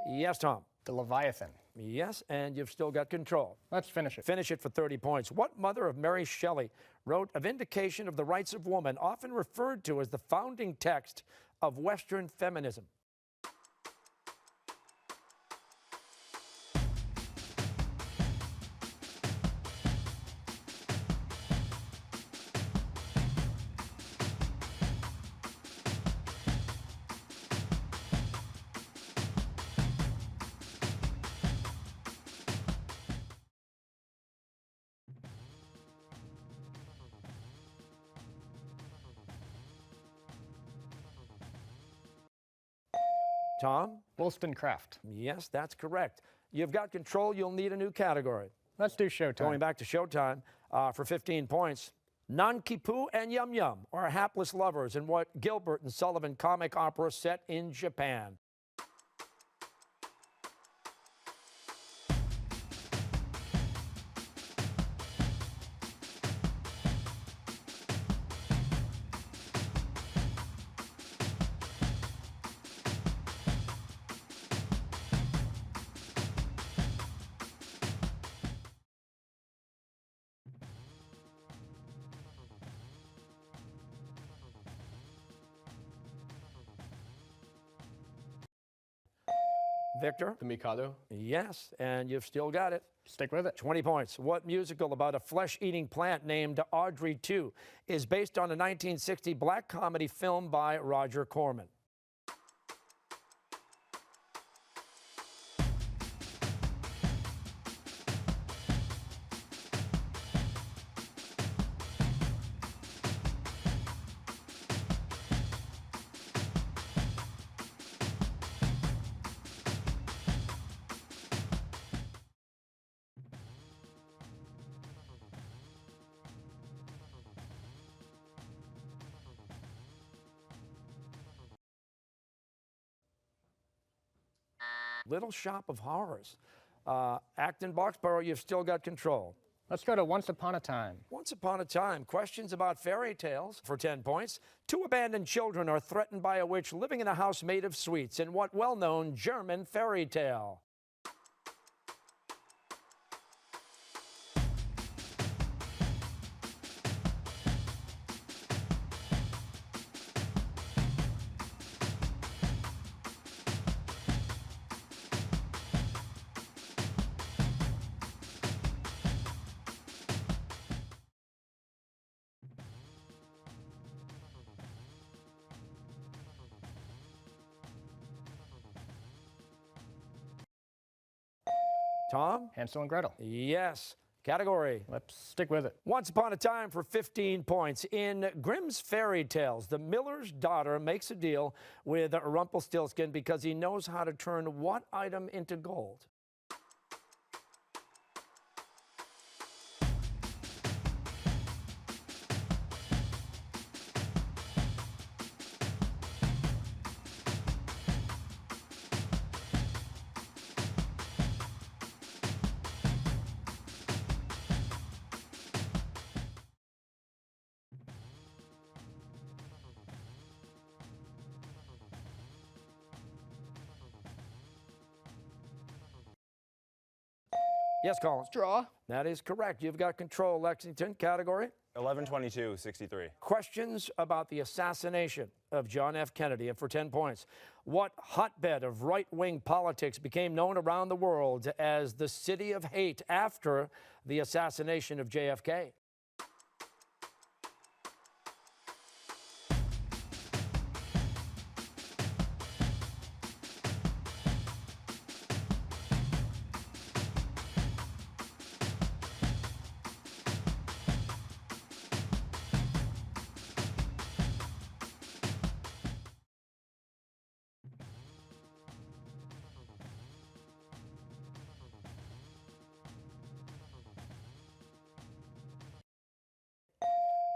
Yes, Tom. The Leviathan. Yes, and you've still got control. Let's finish it. Finish it for 30 points. What mother of Mary Shelley wrote A Vindication of the Rights of Woman, often referred to as the founding text of Western feminism? Tom? Wollstonecraft. Yes, that's correct. You've got control. You'll need a new category. Let's do Showtime. Going back to Showtime for 15 points. Nankipu and Yum Yum are hapless lovers in what Gilbert and Sullivan comic opera set in Japan? Victor? The Mikado. Yes, and you've still got it. Stick with it. 20 points. What musical about a flesh-eating plant named Audrey 2 is based on a 1960 black comedy film by Roger Corman? Little Shop of Horrors. Acton-Boxborough, you've still got control. Let's go to Once Upon a Time. Once upon a time, questions about fairy tales for 10 points. 2 abandoned children are threatened by a witch living in a house made of sweets in what well-known German fairy tale? Tom? Hansel and Gretel. Yes. Category? Let's stick with it. Once upon a time for 15 points. In Grimm's fairy tales, the miller's daughter makes a deal with Rumpelstiltskin because he knows how to turn what item into gold? Yes, Collins. Draw. That is correct. You've got control, Lexington. Category? 11/22/63. Questions about the assassination of John F. Kennedy, and for 10 points. What hotbed of right-wing politics became known around the world as the City of Hate after the assassination of JFK?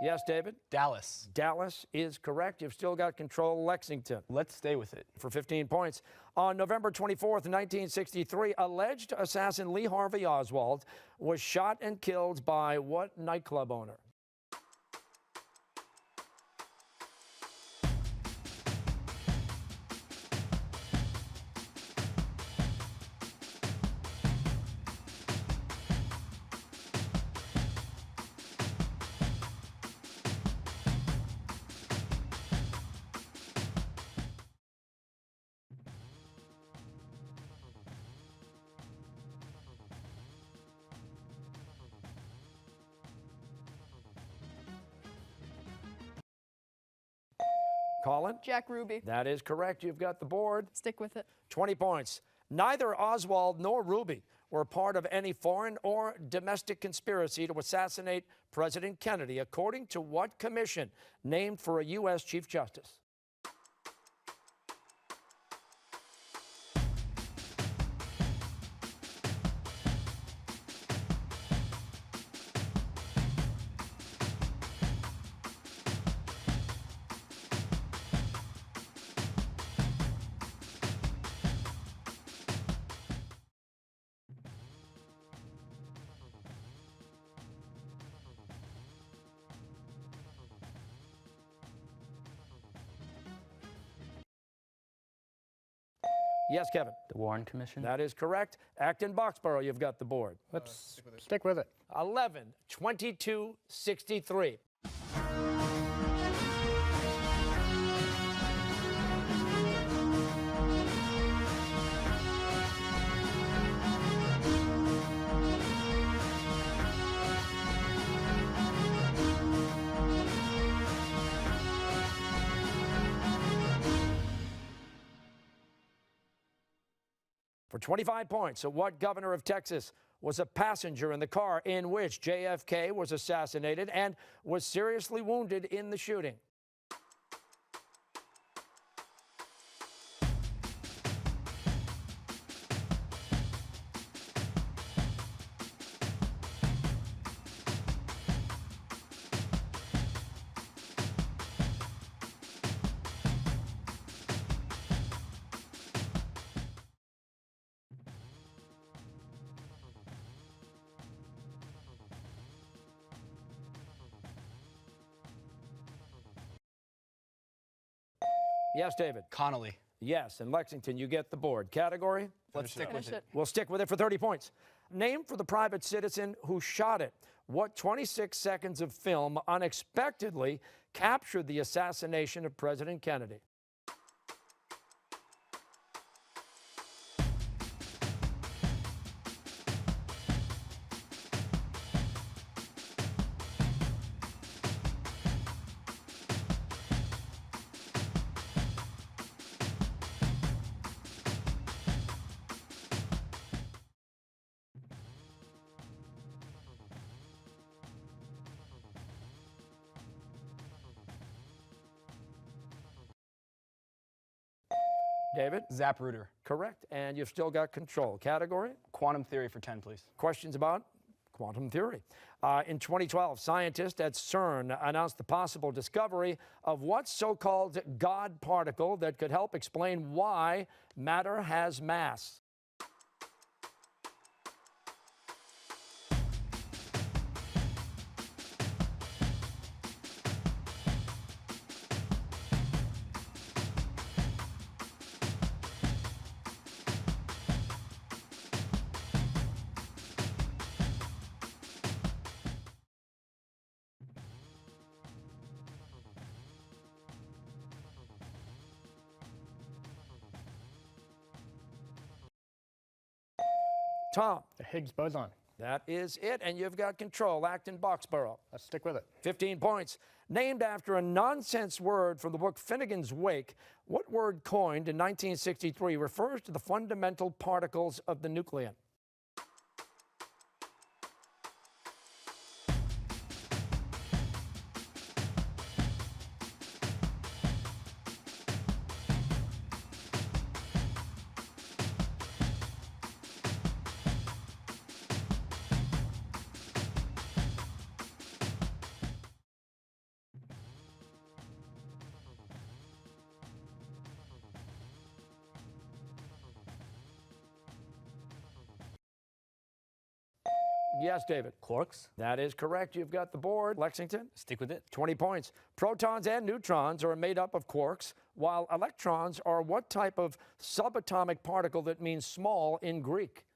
Yes, David? Dallas. Dallas is correct. You've still got control, Lexington. Let's stay with it. For 15 points. On November 24th, 1963, alleged assassin Lee Harvey Oswald was shot and killed by what nightclub owner? Colin? Jack Ruby. That is correct. You've got the board. Stick with it. 20 points. Neither Oswald nor Ruby were part of any foreign or domestic conspiracy to assassinate President Kennedy, according to what commission named for a U.S. Chief Justice? Yes, Kevin. The Warren Commission? That is correct. Acton-Boxborough, you've got the board. Let's stick with it. 11/22/63. 25 points. So what governor of Texas was a passenger in the car in which JFK was assassinated and was seriously wounded in the shooting? Yes, David. Connolly. Yes, in Lexington, you get the board. Category? Let's stick with it. We'll stick with it for 30 points. Name for the private citizen who shot it. What 26 seconds of film unexpectedly captured the assassination of President Kennedy? David? Zapruder. Correct. And you've still got control. Category? Quantum theory for 10, please. Questions about quantum theory. In 2012, scientists at CERN announced the possible discovery of what so-called God particle that could help explain why matter has mass. Tom? The Higgs boson. That is it, and you've got control. Acton-Boxborough. Let's stick with it. 15 points. Named after a nonsense word from the book Finnegan's Wake, what word coined in 1963 refers to the fundamental particles of the nucleus? Yes, David. Quarks. That is correct. You've got the board. Lexington? Stick with it. 20 points. Protons and neutrons are made up of quarks, while electrons are what type of subatomic particle that means small in Greek?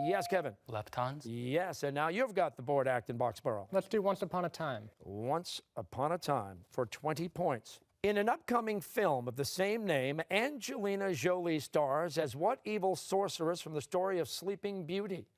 Yes, Kevin. Leptons. Yes, and now you've got the board, Acton-Boxborough. Let's do Once Upon a Time. Once Upon a Time for 20 points. In an upcoming film of the same name, Angelina Jolie stars as what evil sorceress from the story of Sleeping Beauty?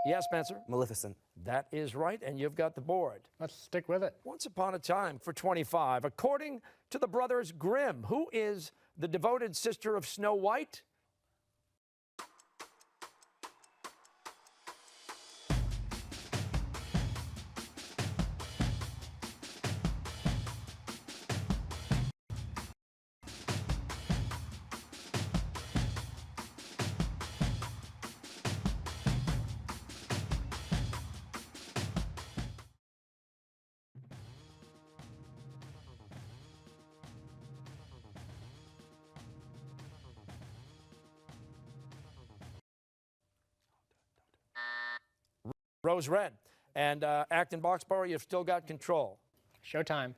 Yes, Spencer? Maleficent. That is right, and you've got the board. Let's stick with it. Once Upon a Time for 25. According to the brothers Grimm, who is the devoted sister of Snow White? Rose red. And Acton-Boxborough, you've still got control. Showtime.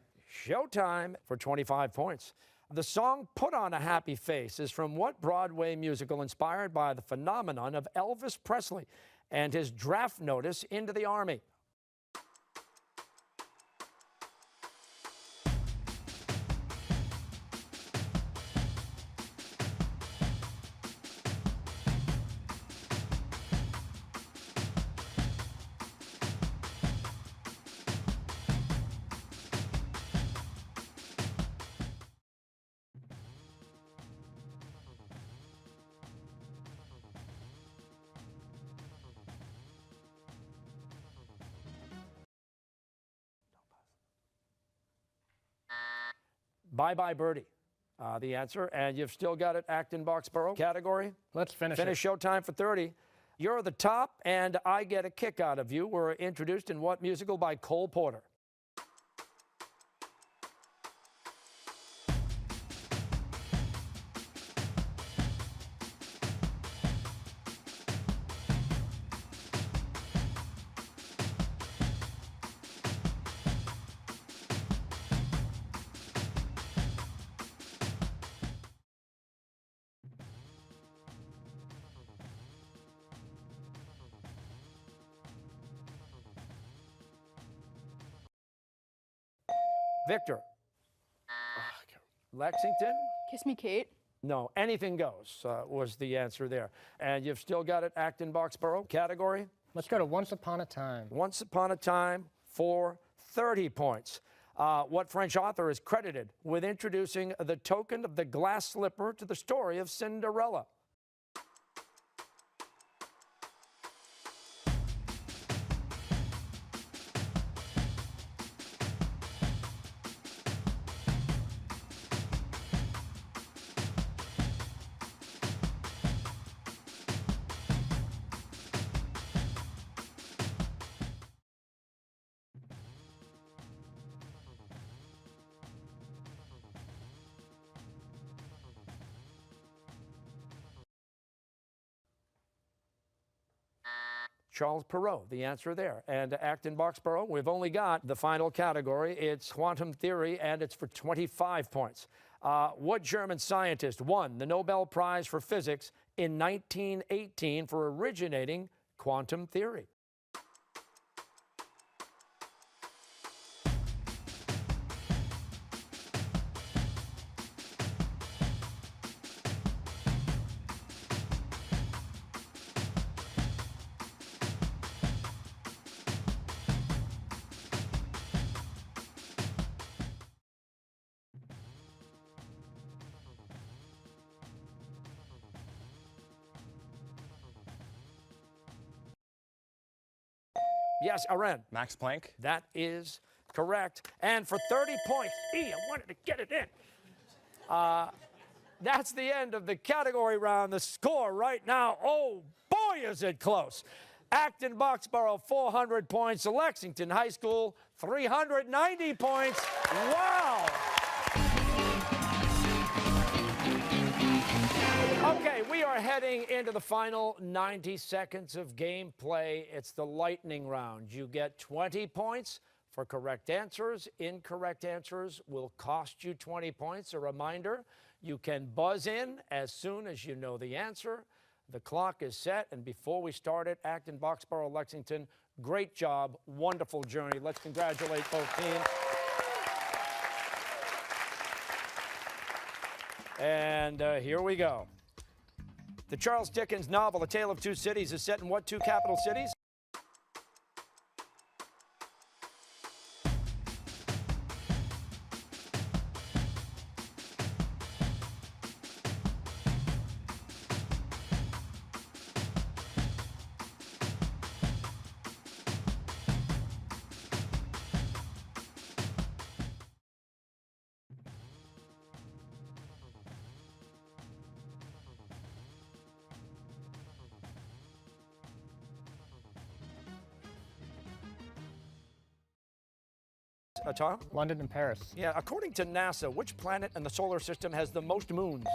Showtime for 25 points. The song Put on a Happy Face is from what Broadway musical inspired by the phenomenon of Elvis Presley and his draft notice into the Army? Bye Bye Birdie, the answer. And you've still got it, Acton-Boxborough category. Let's finish Showtime for 30. You're the top, and I get a kick out of you. Were introduced in what musical by Cole Porter? Victor. Lexington? Kiss Me Kate. No, Anything Goes was the answer there. And you've still got it, Acton-Boxborough category. Let's go to Once Upon a Time. Once Upon a Time for 30 points. What French author is credited with introducing the token of the glass slipper to the story of Cinderella? Charles Perrault, the answer there. And Acton-Boxborough, we've only got the final category. It's quantum theory, and it's for 25 points. What German scientist won the Nobel Prize for Physics in 1918 for originating quantum theory? Yes, Aren. Max Planck. That is correct. And for 30 points, I wanted to get it in. That's the end of the category round. The score right now, oh boy, is it close. Acton-Boxborough, 400 points. Lexington High School, 390 points. Wow. Okay, we are heading into the final 90 seconds of gameplay. It's the lightning round. You get 20 points for correct answers. Incorrect answers will cost you 20 points. A reminder, you can buzz in as soon as you know the answer. The clock is set, and before we start it, Acton-Boxborough, Lexington, great job, wonderful journey. Let's congratulate both teams. And here we go. The Charles Dickens novel, A Tale of Two Cities, is set in what two capital cities? Tom? London and Paris. Yeah, according to NASA, which planet in the solar system has the most moons?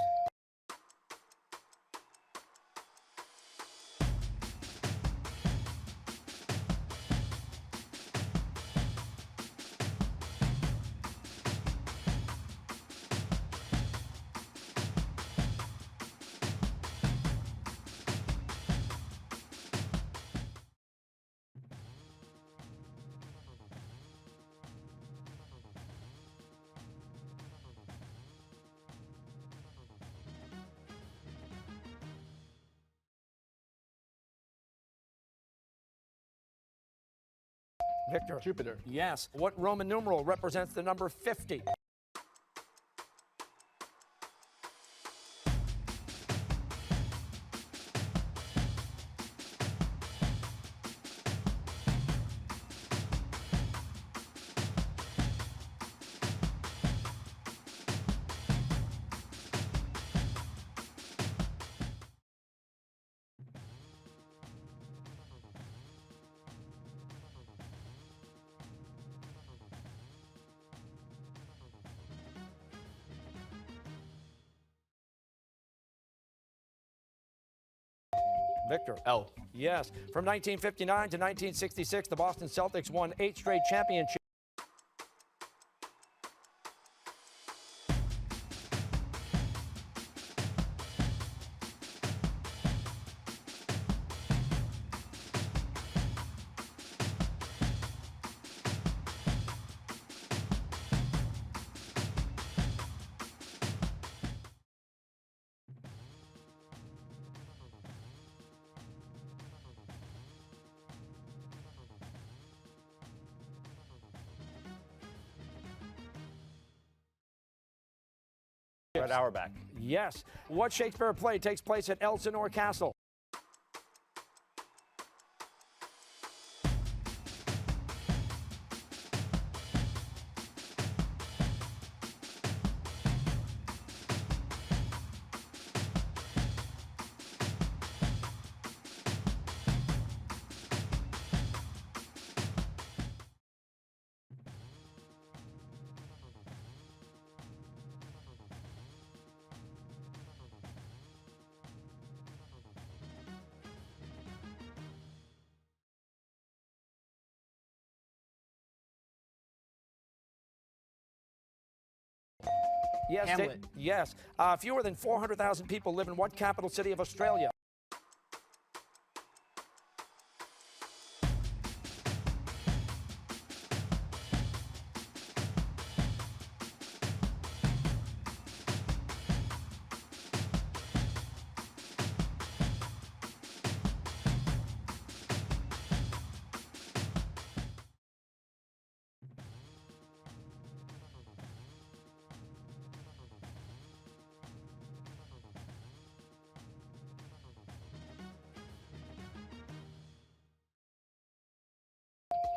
Victor. Jupiter. Yes. What Roman numeral represents the number 50? Victor. L. Yes. From 1959 to 1966, the Boston Celtics won 8 straight championships. Red Auerbach. Yes. What Shakespeare play takes place at Elsinore Castle? Yes. Hamlet. Yes. Fewer than 400,000 people live in what capital city of Australia?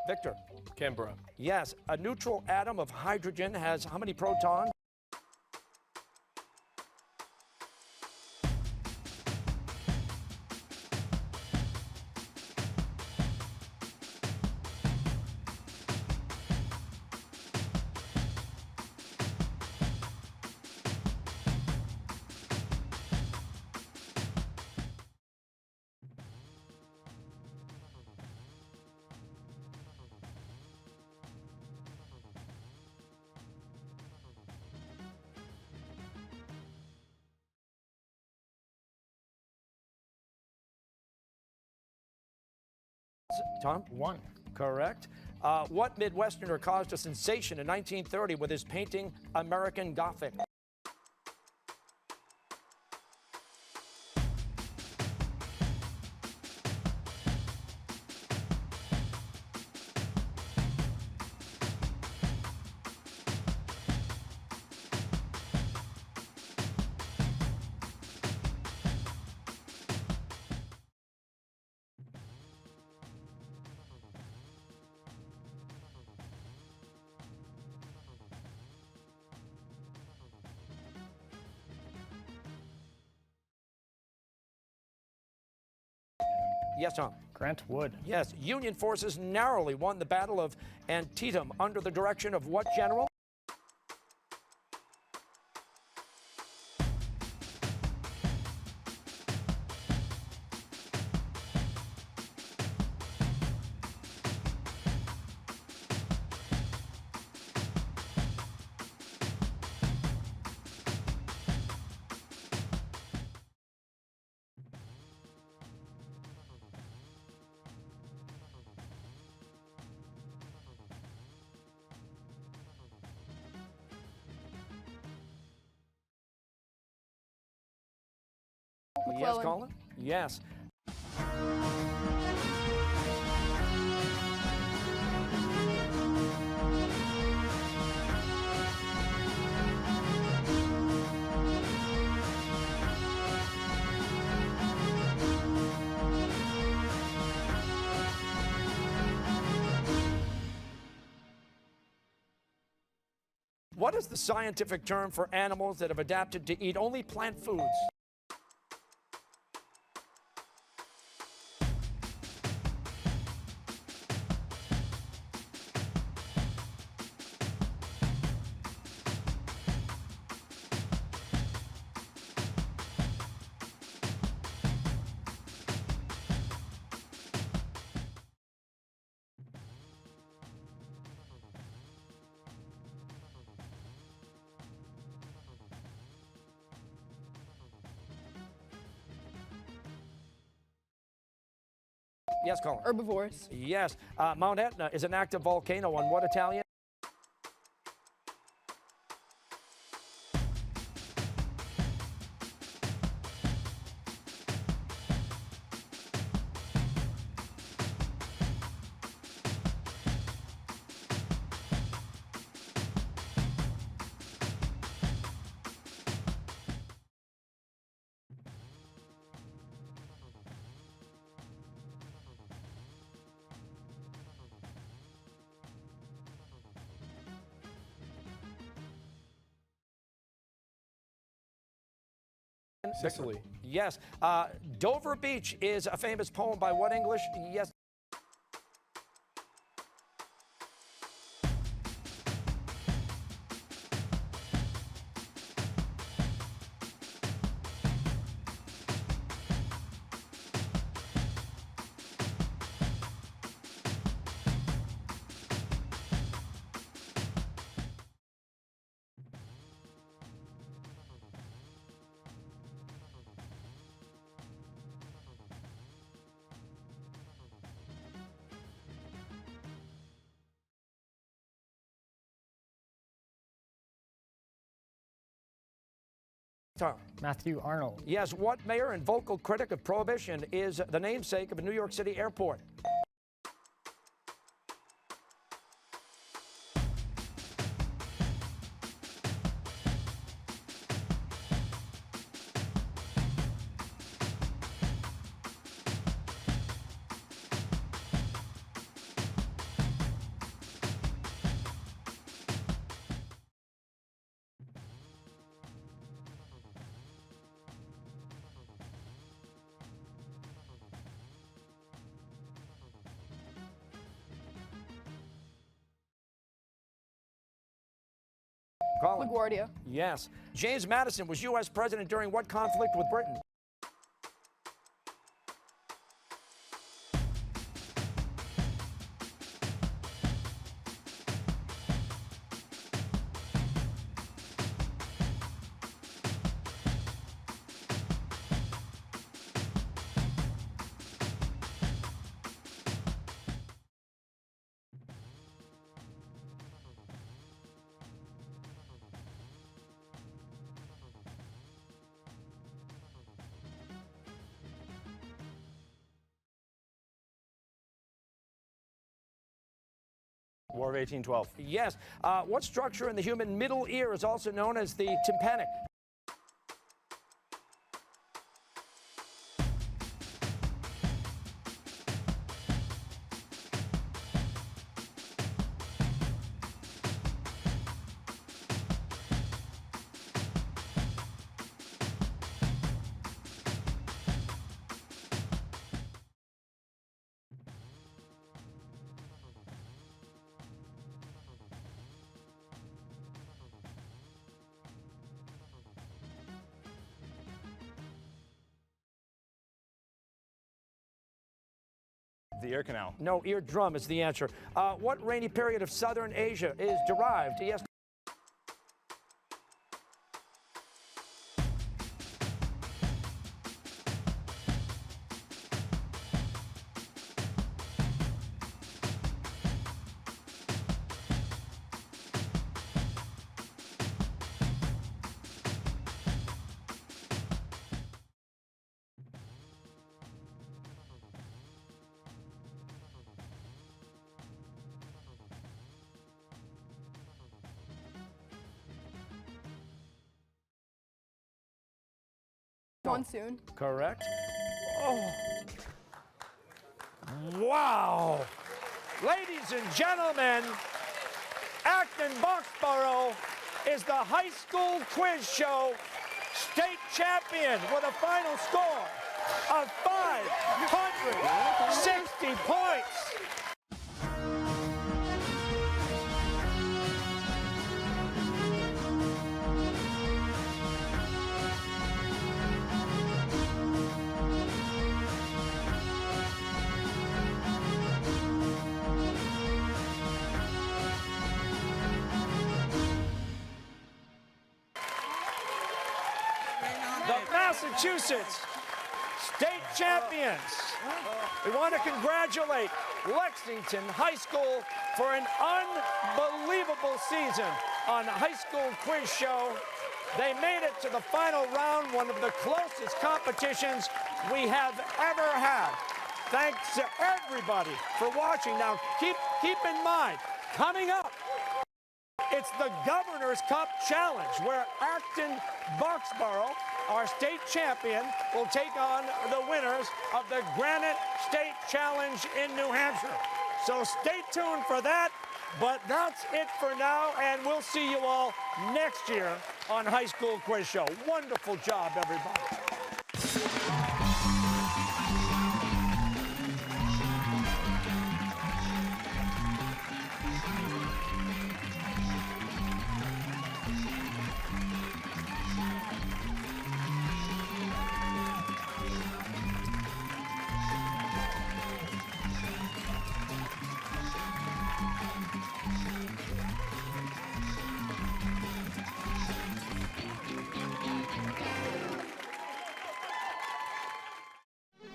Victor. Canberra. Yes. A neutral atom of hydrogen has how many protons? Tom? 1. Correct. What Midwesterner caused a sensation in 1930 with his painting American Gothic? Yes, Tom. Grant Wood. Yes. Union forces narrowly won the Battle of Antietam under the direction of what general? Yes, McClellan. Colin? Yes. What is the scientific term for animals that have adapted to eat only plant foods? Yes, Colin. Herbivores. Yes. Mount Etna is an active volcano on what Italian? Sicily. Yes. Dover Beach is a famous poem by what English? Yes. Tom. Matthew Arnold. Yes. What mayor and vocal critic of Prohibition is the namesake of a New York City airport? Colin. LaGuardia. Yes. James Madison was U.S. president during what conflict with Britain? War of 1812. Yes. What structure in the human middle ear is also known as the tympanic? The ear canal. No, eardrum is the answer. What rainy period of southern Asia is derived? Yes. Monsoon. Correct. Oh. Wow. Ladies and gentlemen, Acton-Boxborough is the high school quiz show state champion with a final score of 560 points. The Massachusetts state champions. We want to congratulate Lexington High School for an unbelievable season on High School Quiz Show. They made it to the final round, one of the closest competitions we have ever had. Thanks to everybody for watching. Now, keep in mind, coming up, it's the Governor's Cup Challenge, where Acton-Boxborough, our state champion, will take on the winners of the Granite State Challenge in New Hampshire. So stay tuned for that, but that's it for now, and we'll see you all next year on High School Quiz Show. Wonderful job, everybody.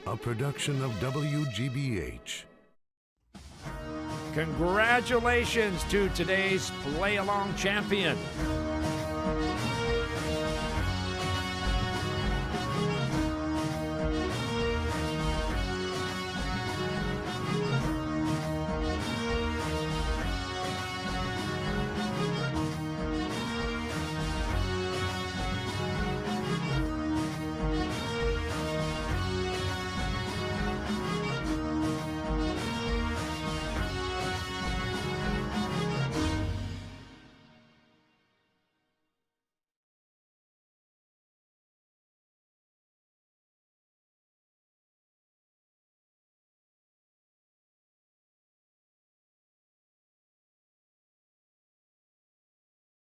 A production of WGBH. Congratulations to today's play-along champion.